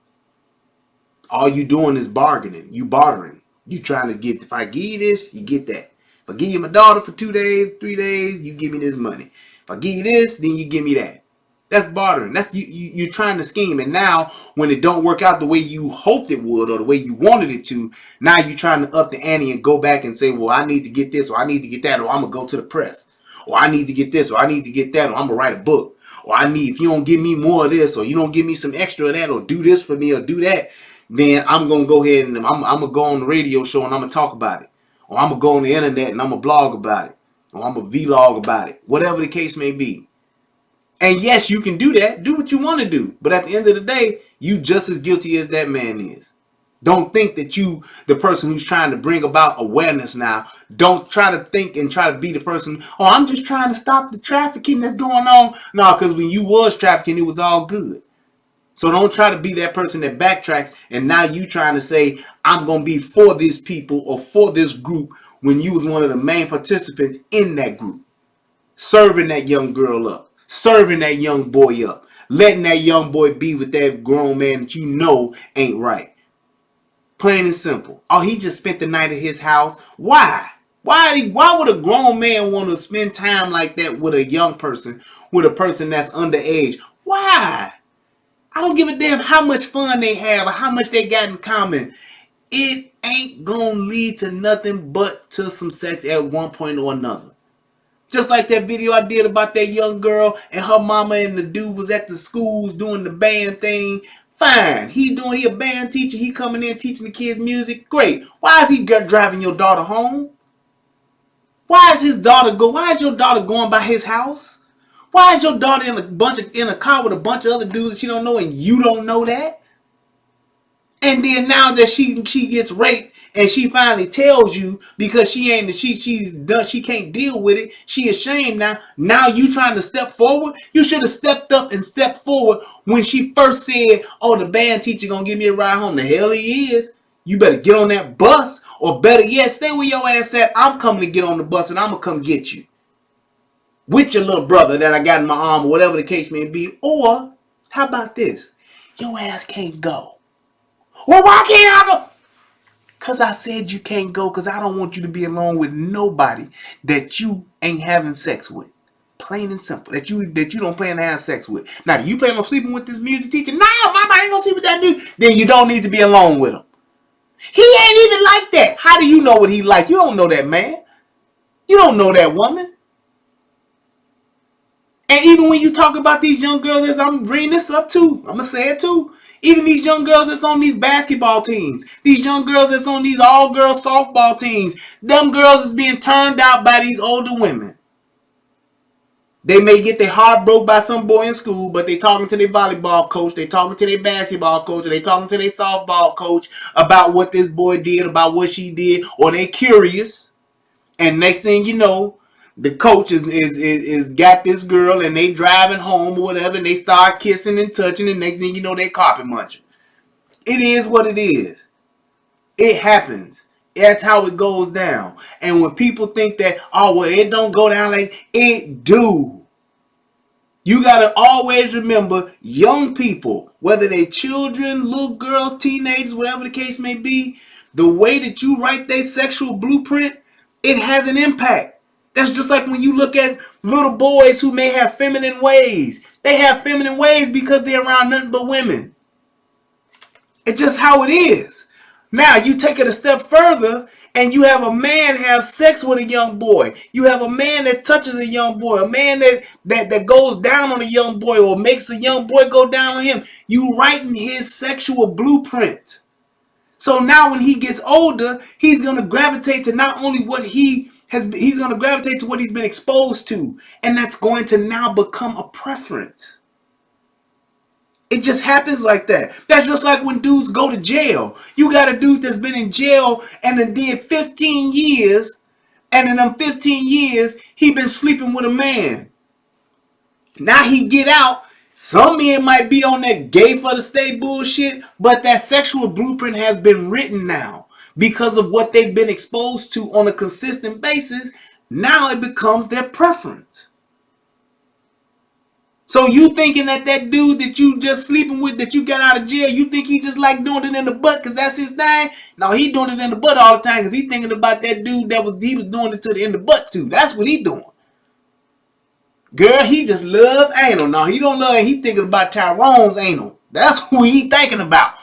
All you doing is bargaining. You bartering. You trying to get, if I give you this, you get that. If I give you my daughter for 2 days, 3 days, you give me this money. If I give you this, then you give me that. That's bartering. That's you're trying to scheme. And now when it don't work out the way you hoped it would or the way you wanted it to, now you're trying to up the ante and go back and say, well, I need to get this or I need to get that or I'm going to go to the press. Or I need to get this or I need to get that or I'm going to write a book. Or if you don't give me more of this or you don't give me some extra of that or do this for me or do that, then I'm going to go ahead and I'm going to go on the radio show and I'm going to talk about it. Or I'm going to go on the internet and I'm going to blog about it. Or I'm going to vlog about it. Whatever the case may be. And yes, you can do that. Do what you want to do. But at the end of the day, you just as guilty as that man is. Don't think that you, the person who's trying to bring about awareness now, don't try to think and try to be the person, oh, I'm just trying to stop the trafficking that's going on. No, because when you was trafficking, it was all good. So don't try to be that person that backtracks and now you trying to say, I'm going to be for these people or for this group when you was one of the main participants in that group. Serving that young girl up. Serving that young boy up. Letting that young boy be with that grown man that you know ain't right. Plain and simple. Oh, he just spent the night at his house. Why? Why would a grown man want to spend time like that with a young person, with a person that's underage? Why? I don't give a damn how much fun they have or how much they got in common. It ain't gonna lead to nothing but to some sex at one point or another. Just like that video I did about that young girl and her mama and the dude was at the schools doing the band thing. Fine. He a band teacher. He coming in teaching the kids music. Great. Why is he driving your daughter home? Why is your daughter going by his house? Why is your daughter in a car with a bunch of other dudes that she don't know and you don't know that? And then now that she gets raped and she finally tells you because she's done, she can't deal with it. She ashamed now. Now you trying to step forward? You should have stepped up and stepped forward when she first said, "Oh, the band teacher gonna give me a ride home." The hell he is. You better get on that bus, or better yet, stay where your ass at. I'm coming to get on the bus and I'm gonna come get you with your little brother that I got in my arm, or whatever the case may be. Or how about this? Your ass can't go. Well, why can't I go? Because I said you can't go because I don't want you to be alone with nobody that you ain't having sex with. Plain and simple. That you don't plan to have sex with. Now, do you plan on sleeping with this music teacher? No, mama, I ain't going to sleep with that dude. Then you don't need to be alone with him. He ain't even like that. How do you know what he like? You don't know that man. You don't know that woman. And even when you talk about these young girls, as I'm bringing this up too, I'm gonna say it too. Even these young girls that's on these basketball teams, these young girls that's on these all-girl softball teams, them girls is being turned out by these older women. They may get their heart broke by some boy in school, but they talking to their volleyball coach, they talking to their basketball coach, or they talking to their softball coach about what this boy did, about what she did, or they curious. And next thing you know, the coach is got this girl and they driving home or whatever, and they start kissing and touching, and next thing you know, they carpet munching. It is what it is. It happens. That's how it goes down. And when people think that, oh well, it don't go down like it do. You gotta always remember, young people, whether they children, little girls, teenagers, whatever the case may be, the way that you write their sexual blueprint, it has an impact. That's just like when you look at little boys who may have feminine ways. They have feminine ways because they're around nothing but women. It's just how it is. Now you take it a step further and you have a man have sex with a young boy. You have a man that touches a young boy. A man that goes down on a young boy or makes a young boy go down on him. You writing his sexual blueprint. So now when he gets older, he's going to gravitate to not only what he's going to gravitate to what he's been exposed to. And that's going to now become a preference. It just happens like that. That's just like when dudes go to jail. You got a dude that's been in jail and then did 15 years. And in them 15 years, he been sleeping with a man. Now he get out. Some men might be on that gay for the state bullshit, but that sexual blueprint has been written now because of what they've been exposed to on a consistent basis. Now it becomes their preference. So you thinking that dude that you just sleeping with, that you got out of jail, you think he just like doing it in the butt because that's his thing? No, he doing it in the butt all the time because he thinking about that dude he was doing it to in the butt too. That's what he doing. Girl, he just love anal. No, he don't love it. He thinking about Tyrone's anal. That's who he thinking about.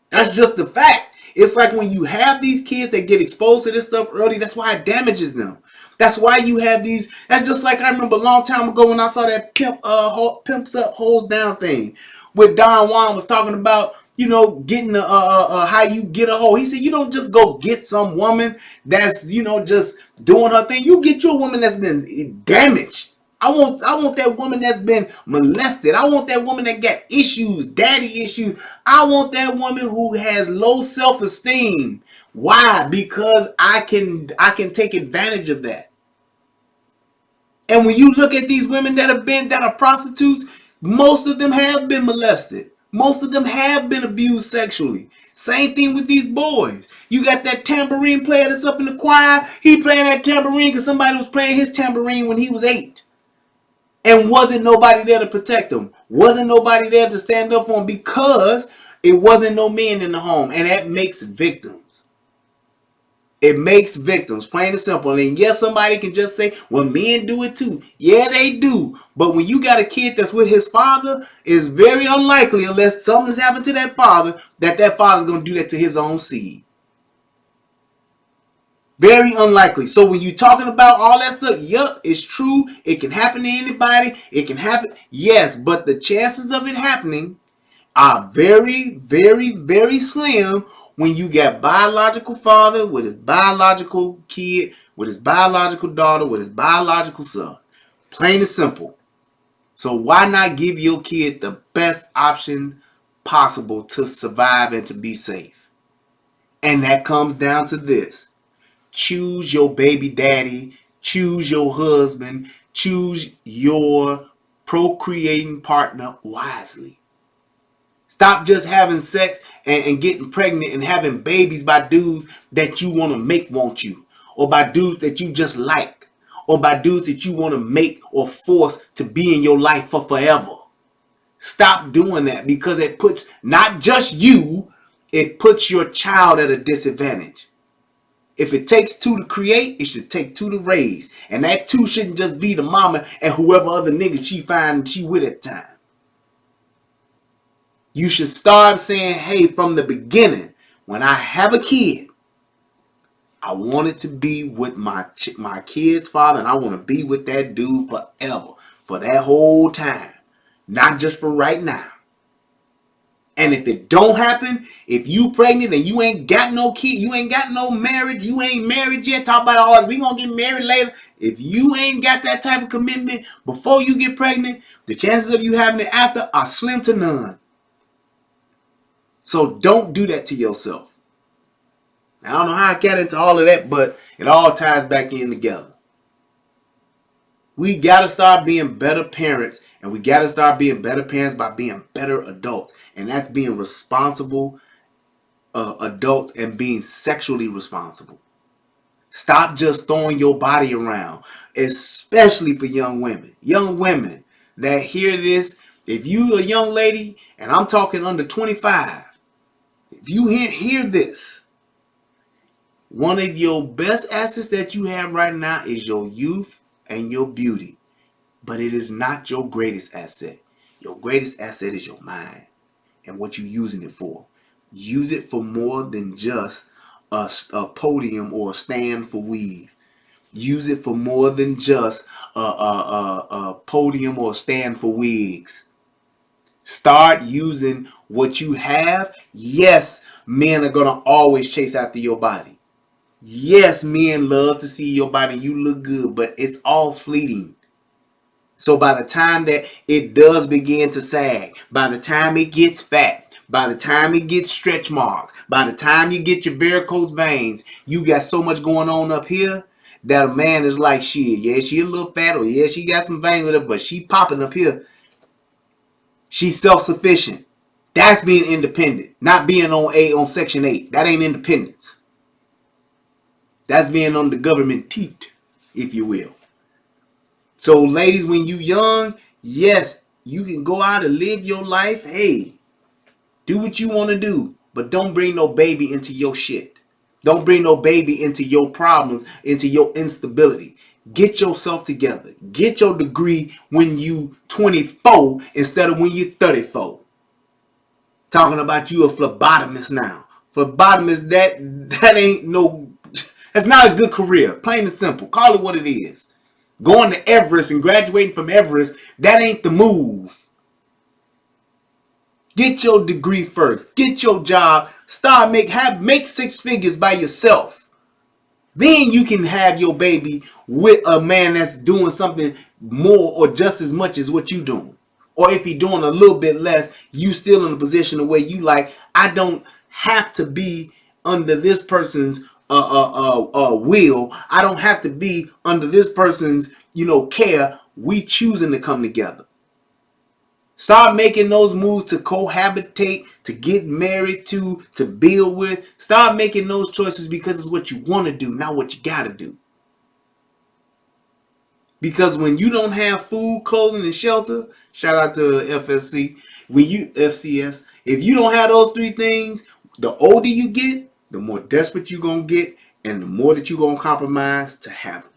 That's just the fact. It's like when you have these kids that get exposed to this stuff early, that's why it damages them. That's why you have these. That's just like I remember a long time ago when I saw that pimps up, hoes down thing with Don Juan was talking about, getting how you get a hoe. He said you don't just go get some woman that's just doing her thing. You get you a woman that's been damaged. I want that woman that's been molested. I want that woman that got issues, daddy issues. I want that woman who has low self-esteem. Why? Because I can take advantage of that. And when you look at these women that are prostitutes, most of them have been molested. Most of them have been abused sexually. Same thing with these boys. You got that tambourine player that's up in the choir. He playing that tambourine because somebody was playing his tambourine when he was 8. And wasn't nobody there to protect him. Wasn't nobody there to stand up for him because it wasn't no men in the home. And that makes victims. It makes victims, plain and simple. And yes, somebody can just say, well, men do it too. Yeah, they do. But when you got a kid that's with his father, it's very unlikely, unless something's happened to that father, that father's going to do that to his own seed. Very unlikely. So when you're talking about all that stuff, yep, it's true. It can happen to anybody. It can happen. Yes, but the chances of it happening are very, very, very slim when you got biological father with his biological kid, with his biological daughter, with his biological son. Plain and simple. So why not give your kid the best option possible to survive and to be safe? And that comes down to this. Choose your baby daddy. Choose your husband. Choose your procreating partner wisely. Stop just having sex and getting pregnant and having babies by dudes that you want to want you. Or by dudes that you just like. Or by dudes that you want to make or force to be in your life for forever. Stop doing that because it puts not just you, it puts your child at a disadvantage. If it takes 2 to create, it should take 2 to raise. And that 2 shouldn't just be the mama and whoever other nigga she with at the time. You should start saying, hey, from the beginning, when I have a kid, I want it to be with my kid's father, and I want to be with that dude forever. for that whole time, not just for right now. And if it don't happen, if you pregnant and you ain't got no kid, you ain't got no marriage, you ain't married yet, talk about all we gonna get married later. If you ain't got that type of commitment before you get pregnant, the chances of you having it after are slim to none. So don't do that to yourself. I don't know how I got into all of that, but it all ties back in together. We got to start being better parents, and we got to start being better parents by being better adults. And that's being responsible adults and being sexually responsible. Stop just throwing your body around, especially for young women. Young women that hear this, if you a young lady, and I'm talking under 25, if you hear this, one of your best assets that you have right now is your youth and your beauty. But it is not your greatest asset. Your greatest asset is your mind and what you're using it for. Use it for more than just a podium or a stand for weave. Use it for more than just a podium or a stand for wigs. Start using what you have. Yes, men are going to always chase after your body. Yes, men love to see your body. You look good, but it's all fleeting. So by the time that it does begin to sag, by the time it gets fat, by the time it gets stretch marks, by the time you get your varicose veins, you got so much going on up here that a man is like, shit, yeah, she a little fat, or yeah, she got some veins with her, but she popping up here. She's self-sufficient. That's being independent, not being on Section 8. That ain't independence. That's being on the government teat, if you will. So, ladies, when you young, yes, you can go out and live your life. Hey, do what you want to do, but don't bring no baby into your shit. Don't bring no baby into your problems, into your instability. Get yourself together. Get your degree when you 24 instead of when you 34. Talking about you a phlebotomist now. Phlebotomist, that ain't no, that's not a good career. Plain and simple. Call it what it is. Going to Everest and graduating from Everest, that ain't the move. Get your degree first. Get your job. Start make 6 figures by yourself. Then you can have your baby with a man that's doing something more or just as much as what you doing. Or if he's doing a little bit less, you still in a position of where you like, I don't have to be under this person's will. I don't have to be under this person's, care. We choosing to come together. Start making those moves to cohabitate, to get married to build with. Start making those choices because it's what you want to do, not what you got to do. Because when you don't have food, clothing, and shelter, shout out to FSC, FCS, if you don't have those 3 things, the older you get, the more desperate you're going to get, and the more that you're going to compromise to have them.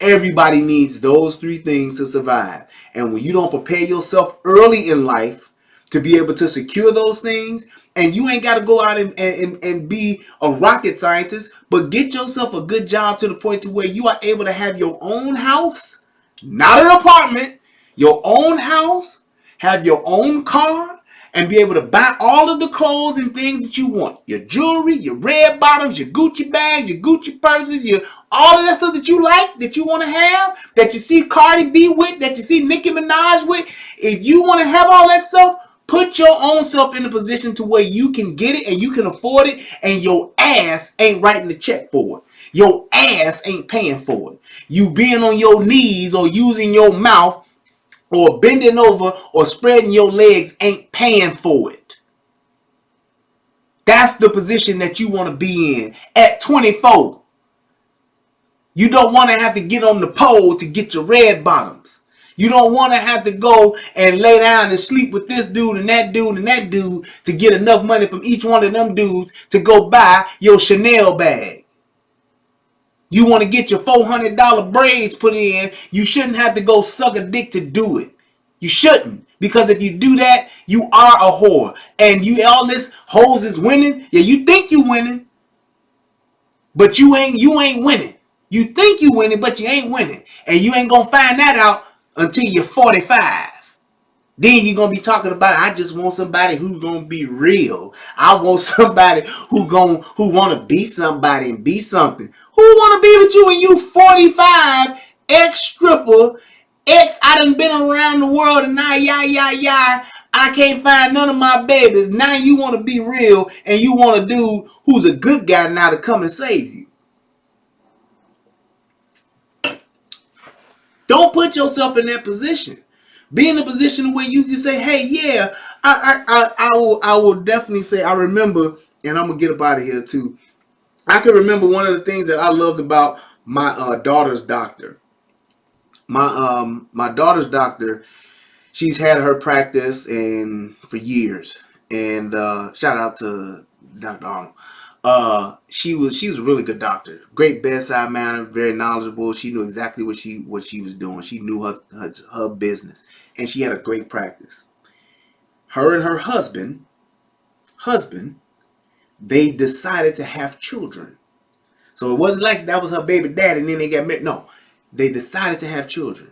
Everybody needs those 3 things to survive. And when you don't prepare yourself early in life to be able to secure those things, and you ain't got to go out and be a rocket scientist, but get yourself a good job to the point to where you are able to have your own house, not an apartment, your own house, have your own car, and be able to buy all of the clothes and things that you want. Your jewelry, your red bottoms, your Gucci bags, your Gucci purses, all of that stuff that you like, that you want to have, that you see Cardi B with, that you see Nicki Minaj with. If you want to have all that stuff, put your own self in a position to where you can get it and you can afford it, and your ass ain't writing the check for it. Your ass ain't paying for it. You being on your knees or using your mouth or bending over or spreading your legs ain't paying for it. That's the position that you want to be in at 24. You don't want to have to get on the pole to get your red bottoms. You don't want to have to go and lay down and sleep with this dude and that dude and that dude to get enough money from each one of them dudes to go buy your Chanel bag. You want to get your $400 braids put in. You shouldn't have to go suck a dick to do it. You shouldn't. Because if you do that, you are a whore. And all this hoes is winning. Yeah, you think you winning. But you ain't winning. You think you winning, but you ain't winning. And you ain't going to find that out until you're 45. Then you're gonna be talking about, I just want somebody who's gonna be real. I want somebody who wanna be somebody and be something. Who wanna be with you when you 45, ex stripper, ex I done been around the world and now I can't find none of my babies. Now you wanna be real and you want a dude who's a good guy now to come and save you. Don't put yourself in that position. Be in a position where you can say, "Hey, yeah, I will definitely say I remember," and I'm gonna get up out of here too. I can remember one of the things that I loved about my daughter's doctor. My daughter's doctor, she's had her practice and for years, and shout out to Dr. Arnold. She was a really good doctor. Great bedside manner, very knowledgeable. She knew exactly what she was doing. She knew her business, and she had a great practice. Her and her husband, they decided to have children. So it wasn't like that was her baby daddy and then they got married. No, they decided to have children.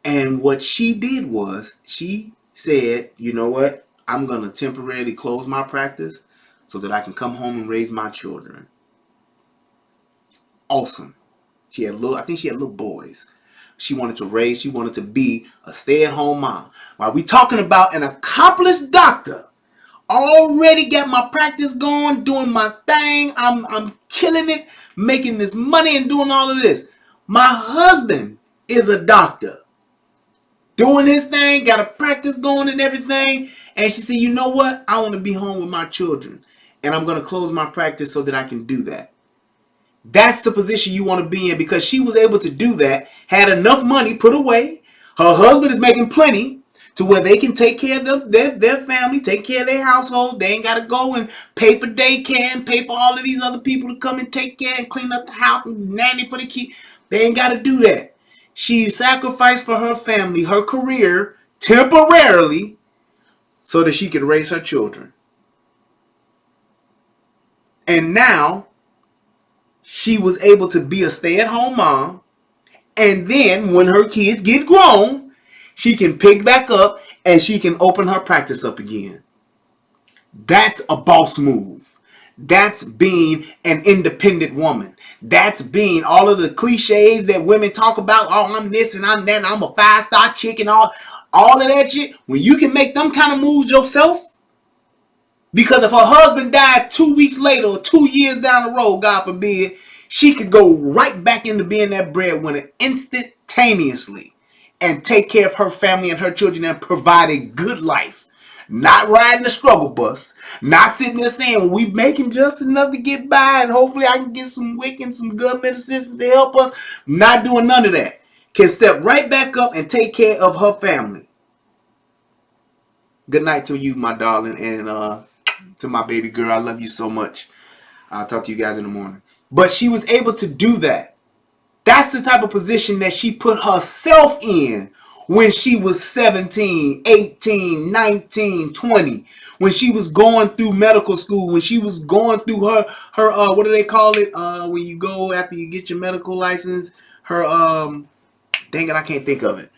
And what she did was she said, you know what? I'm going to temporarily close my practice so that I can come home and raise my children. Awesome. I think she had little boys. She wanted to be a stay-at-home mom. While we talking about an accomplished doctor, already got my practice going, doing my thing. I'm killing it, making this money and doing all of this. My husband is a doctor, doing his thing, got a practice going and everything. And she said, you know what? I want to be home with my children. And I'm going to close my practice so that I can do that. That's the position you want to be in because she was able to do that, had enough money put away. Her husband is making plenty to where they can take care of their family, take care of their household. They ain't got to go and pay for daycare and pay for all of these other people to come and take care and clean up the house and nanny for the kids. They ain't got to do that. She sacrificed for her family, her career, temporarily, so that she could raise her children. And now she was able to be a stay-at-home mom. And then when her kids get grown, she can pick back up and she can open her practice up again. That's a boss move. That's being an independent woman. That's being all of the cliches that women talk about. Oh, I'm this and I'm that and I'm a 5-star chick and all of that shit. When you can make them kind of moves yourself, because if her husband died 2 weeks later or 2 years down the road, God forbid, she could go right back into being that breadwinner instantaneously and take care of her family and her children and provide a good life. Not riding the struggle bus. Not sitting there saying, well, we making just enough to get by and hopefully I can get some WIC and some government assistance to help us. Not doing none of that. Can step right back up and take care of her family. Good night to you, my darling, and to my baby girl. I love you so much. I'll talk to you guys in the morning. But she was able to do that. That's the type of position that she put herself in when she was 17, 18, 19, 20. When she was going through medical school, when she was going through her what do they call it? When you go after you get your medical license, her dang it, I can't think of it.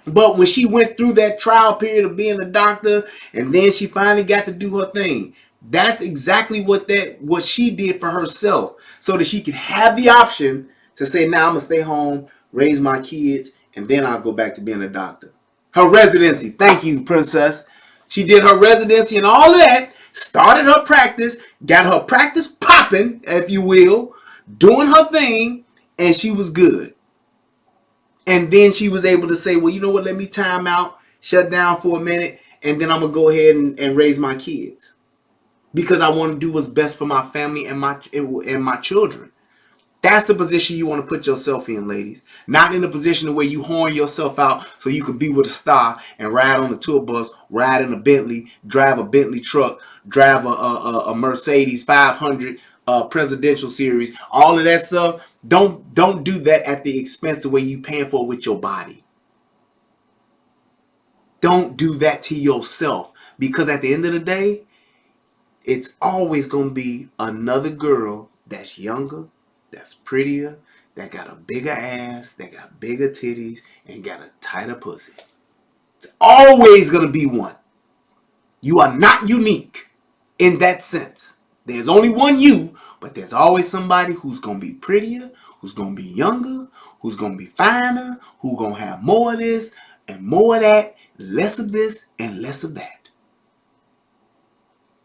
But when she went through that trial period of being a doctor and then she finally got to do her thing, that's exactly what she did for herself so that she could have the option to say, now I'm going to stay home, raise my kids, and then I'll go back to being a doctor. Her residency. Thank you, princess. She did her residency and all of that, started her practice, got her practice popping, if you will, doing her thing, and she was good. And then she was able to say, well, you know what, let me time out, shut down for a minute, and then I'm going to go ahead and raise my kids. Because I want to do what's best for my family and my children. That's the position you want to put yourself in, ladies. Not in the position where you horn yourself out so you could be with a star and ride on the tour bus, ride in a Bentley, drive a Bentley truck, drive a Mercedes 500 presidential series, all of that stuff. Don't do that at the expense of where you paying for it with your body. Don't do that to yourself, because at the end of the day, it's always going to be another girl that's younger, that's prettier, that got a bigger ass, that got bigger titties, and got a tighter pussy. It's always going to be one. You are not unique in that sense. There's only one you, but there's always somebody who's going to be prettier, who's going to be younger, who's going to be finer, who's going to have more of this and more of that, less of this and less of that.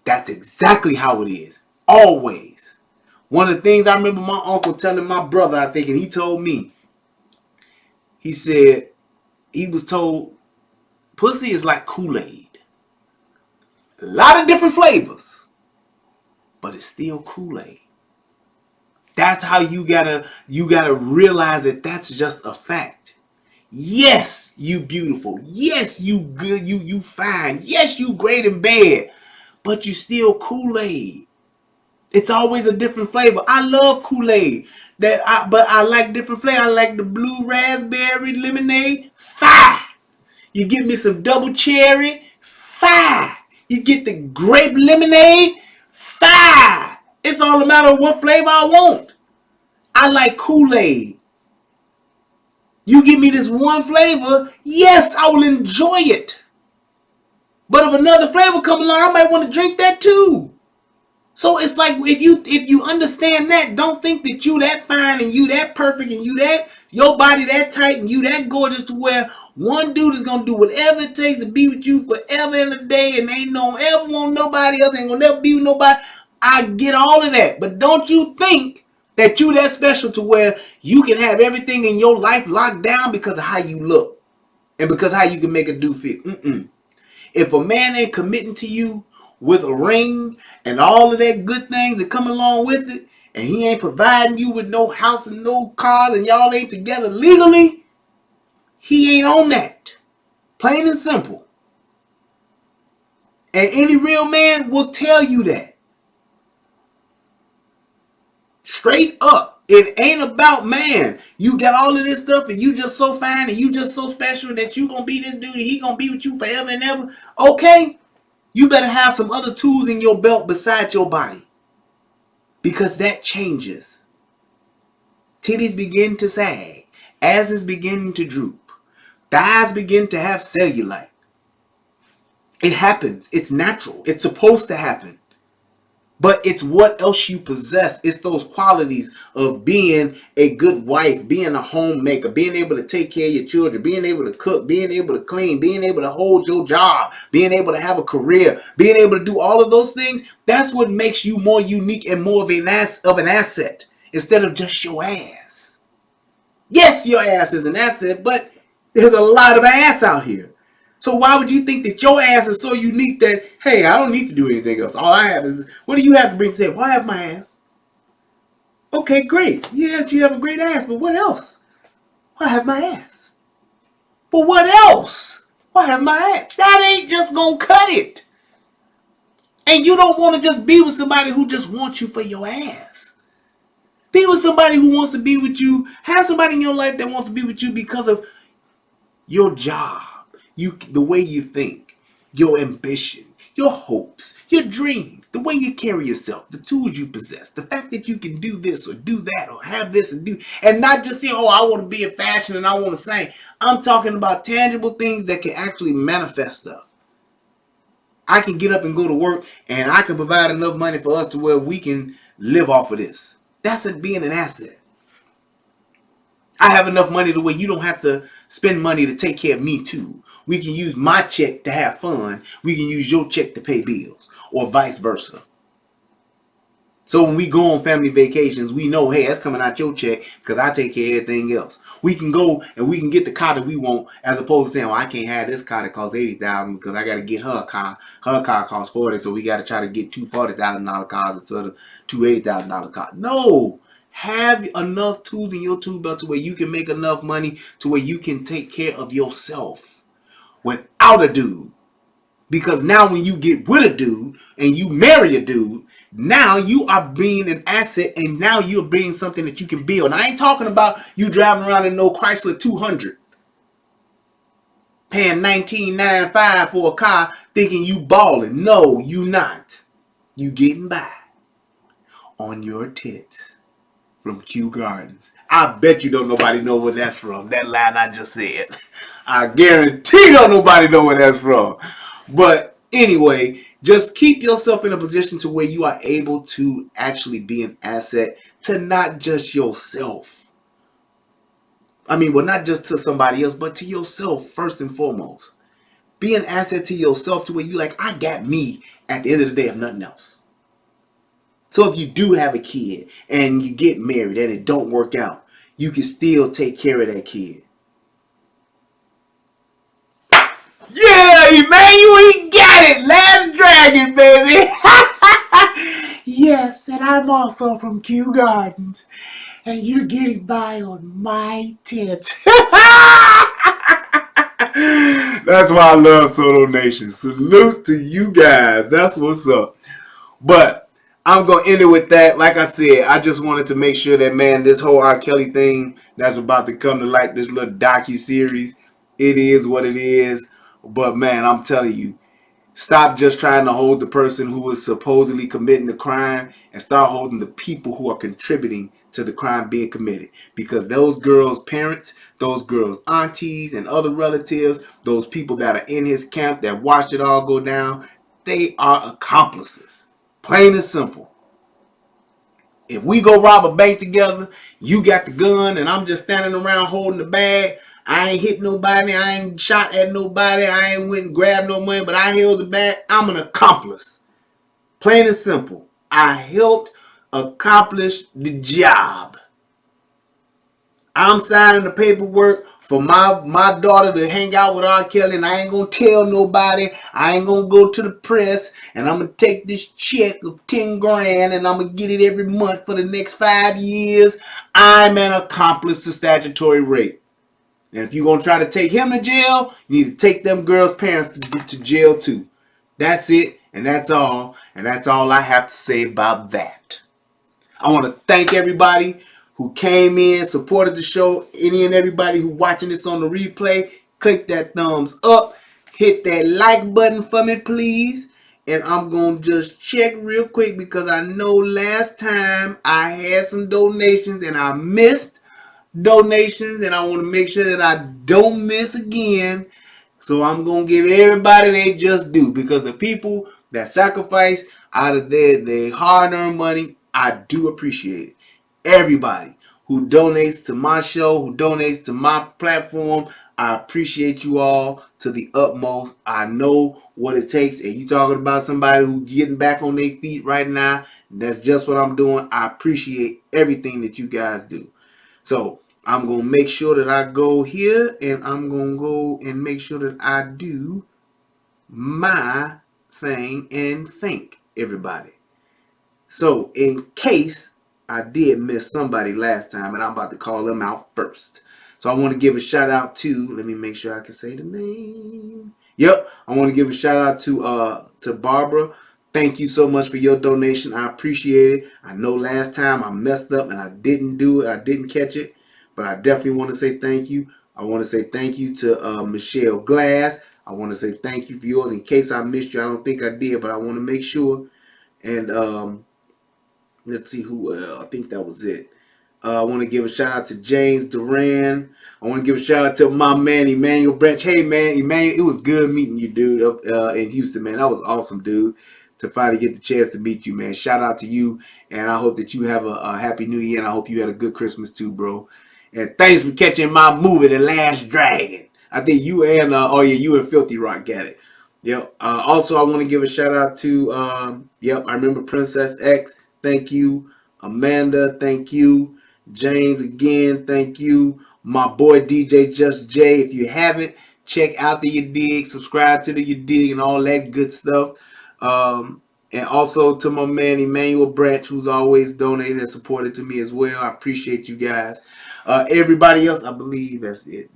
That's exactly how it is. Always. One of the things I remember my uncle telling my brother, I think, and he told me, he said, he was told, pussy is like Kool-Aid. A lot of different flavors, but it's still Kool-Aid. That's how you gotta realize that that's just a fact. Yes, you beautiful. Yes, you good. You fine. Yes, you great in bed, but you still Kool-Aid. It's always a different flavor. I love Kool-Aid. But I like different flavor. I like the blue raspberry lemonade. Fire. You give me some double cherry. Fire. You get the grape lemonade. Fire. It's all a matter of what flavor I want. I like Kool-Aid. You give me this one flavor, yes, I will enjoy it. But if another flavor comes along, I might want to drink that too. So it's like if you understand that, don't think that you that fine and you that perfect and you that your body that tight and you that gorgeous to where one dude is gonna do whatever it takes to be with you forever and a day and ain't no ever want nobody else, ain't gonna never be with nobody. I get all of that, but don't you think that you that special to where you can have everything in your life locked down because of how you look and because how you can make a dude feel. If a man ain't committing to you with a ring and all of that good things that come along with it, and he ain't providing you with no house and no cars and y'all ain't together legally, he ain't on that. Plain and simple. And any real man will tell you that. Straight up. It ain't about, man, you got all of this stuff and you just so fine and you just so special that you gonna be this dude and he gonna be with you forever and ever. Okay, you better have some other tools in your belt besides your body. Because that changes. Titties begin to sag. Asses begin to droop. Thighs begin to have cellulite. It happens. It's natural. It's supposed to happen. But it's what else you possess. It's those qualities of being a good wife, being a homemaker, being able to take care of your children, being able to cook, being able to clean, being able to hold your job, being able to have a career, being able to do all of those things. That's what makes you more unique and more of an asset instead of just your ass. Yes, your ass is an asset, but there's a lot of ass out here. So why would you think that your ass is so unique that, hey, I don't need to do anything else. All I have is, what do you have to bring to the table? Well, I have my ass. Okay, great. Yes, you have a great ass, but what else? Well, I have my ass. But what else? Well, I have my ass. That ain't just gonna cut it. And you don't want to just be with somebody who just wants you for your ass. Be with somebody who wants to be with you. Have somebody in your life that wants to be with you because of your job, the way you think, your ambition, your hopes, your dreams, the way you carry yourself, the tools you possess, the fact that you can do this or do that or have this and not just say, oh, I want to be in fashion and I want to sing. I'm talking about tangible things that can actually manifest stuff. I can get up and go to work and I can provide enough money for us to where we can live off of this. That's being an asset. I have enough money the way you don't have to spend money to take care of me too. We can use my check to have fun. We can use your check to pay bills or vice versa. So when we go on family vacations, we know, hey, that's coming out your check because I take care of everything else. We can go and we can get the car that we want as opposed to saying, well, I can't have this car that costs $80,000 because I got to get her car. Her car costs $40,000, so we got to try to get two $40,000 cars instead of two $80,000 cars. No. Have enough tools in your tool belt to where you can make enough money to where you can take care of yourself without a dude. Because now when you get with a dude and you marry a dude, now you are being an asset and now you're being something that you can build. And I ain't talking about you driving around in no Chrysler 200 paying $19.95 for a car thinking you balling. No, you not. You getting by on your tits. from Kew Gardens. I bet you don't nobody know where that's from. That line I just said. I guarantee don't nobody know where that's from. But anyway, just keep yourself in a position to where you are able to actually be an asset to not just yourself. I mean, well, not just to somebody else, but to yourself first and foremost. Be an asset to yourself to where you like, I got me at the end of the day of nothing else. So if you do have a kid and you get married and it don't work out, you can still take care of that kid. Yeah, Emmanuel, he got it. Last Dragon, baby. Yes, and I'm also from Kew Gardens. And you're getting by on my tits. That's why I love Soto Nation. Salute to you guys. That's what's up. But I'm gonna end it with that. Like I said, I just wanted to make sure that, man, this whole R. Kelly thing that's about to come to light, this little docu series, it is what it is. But man, I'm telling you, stop just trying to hold the person who is supposedly committing the crime and start holding the people who are contributing to the crime being committed. Because those girls' parents, those girls' aunties, and other relatives, those people that are in his camp that watched it all go down, they are accomplices. Plain and simple. If we go rob a bank together, you got the gun and I'm just standing around holding the bag. I ain't hit nobody. I ain't shot at nobody. I ain't went and grabbed no money, but I held the bag. I'm an accomplice. Plain and simple. I helped accomplish the job. I'm signing the paperwork for my daughter to hang out with R. Kelly, and I ain't gonna tell nobody. I ain't gonna go to the press, and I'm gonna take this check of 10 grand, and I'm gonna get it every month for the next 5 years. I'm an accomplice to statutory rape. And if you're gonna try to take him to jail, you need to take them girls' parents to get to jail too. That's it, and that's all. And that's all I have to say about that. I want to thank everybody who came in, supported the show. Any and everybody who watching this on the replay, click that thumbs up. Hit that like button for me, please. And I'm going to just check real quick because I know last time I had some donations and I missed donations. And I want to make sure that I don't miss again. So I'm going to give everybody they just do, because the people that sacrifice out of their hard-earned money, I do appreciate it. Everybody who donates to my show, who donates to my platform, I appreciate you all to the utmost. I know what it takes. And you talking about somebody who's getting back on their feet right now. That's just what I'm doing. I appreciate everything that you guys do. So I'm going to make sure that I go here and I'm going to go and make sure that I do my thing and thank everybody. So in case I did miss somebody last time, and I'm about to call them out first. So I want to give a shout out to, let me make sure I can say the name. Yep, I want to give a shout out to Barbara. Thank you so much for your donation. I appreciate it. I know last time I messed up and I didn't do it. I didn't catch it. But I definitely want to say thank you. I want to say thank you to Michelle Glass. I want to say thank you for yours. In case I missed you, I don't think I did, but I want to make sure. And let's see who I think that was it. I want to give a shout out to James Duran. I want to give a shout out to my man Emmanuel Branch. Hey man, Emmanuel, it was good meeting you, dude, up in Houston, man. That was awesome, dude, to finally get the chance to meet you, man. Shout out to you, and I hope that you have a happy New Year, and I hope you had a good Christmas too, bro. And thanks for catching my movie, The Last Dragon. I think you and you and Filthy Rock got it. Yep. Also, I want to give a shout out to I remember Princess X. Thank you, Amanda. Thank you. James again, thank you. My boy DJ Just J. If you haven't, check out the You Dig, subscribe to the You Dig and all that good stuff. And also to my man Emmanuel Branch, who's always donated and supported to me as well. I appreciate you guys. Everybody else, I believe that's it.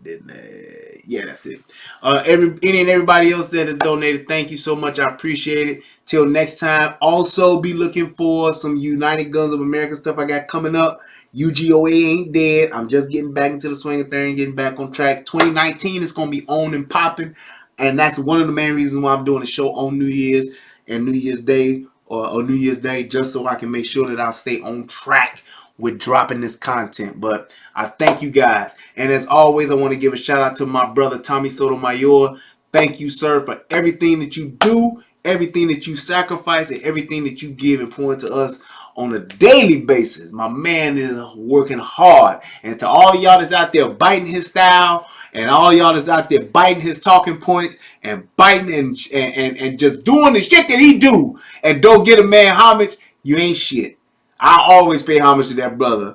Yeah, that's it. Any and everybody else that has donated, thank you so much. I appreciate it. Till next time. Also, be looking for some United Guns of America stuff I got coming up. UGOA ain't dead. I'm just getting back into the swing of things, getting back on track. 2019 is going to be on and popping. And that's one of the main reasons why I'm doing a show on New Year's and New Year's Day or New Year's Day, just so I can make sure that I stay on track with dropping this content. But I thank you guys. And as always, I want to give a shout out to my brother Tommy Sotomayor. Thank you, sir, for everything that you do, everything that you sacrifice, and everything that you give and pour into us on a daily basis. My man is working hard. And to all y'all that's out there biting his style, and all y'all that's out there biting his talking points and biting and just doing the shit that he do and don't get a man homage, you ain't shit. I always pay homage to that brother.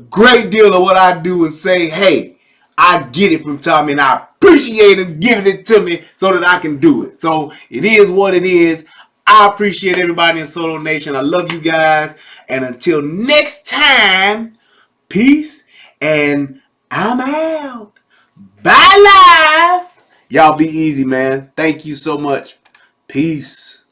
Great deal of what I do is say, hey, I get it from Tommy and I appreciate him giving it to me so that I can do it. So it is what it is. I appreciate everybody in Solo Nation. I love you guys. And until next time, peace and I'm out. Bye, life. Y'all be easy, man. Thank you so much. Peace.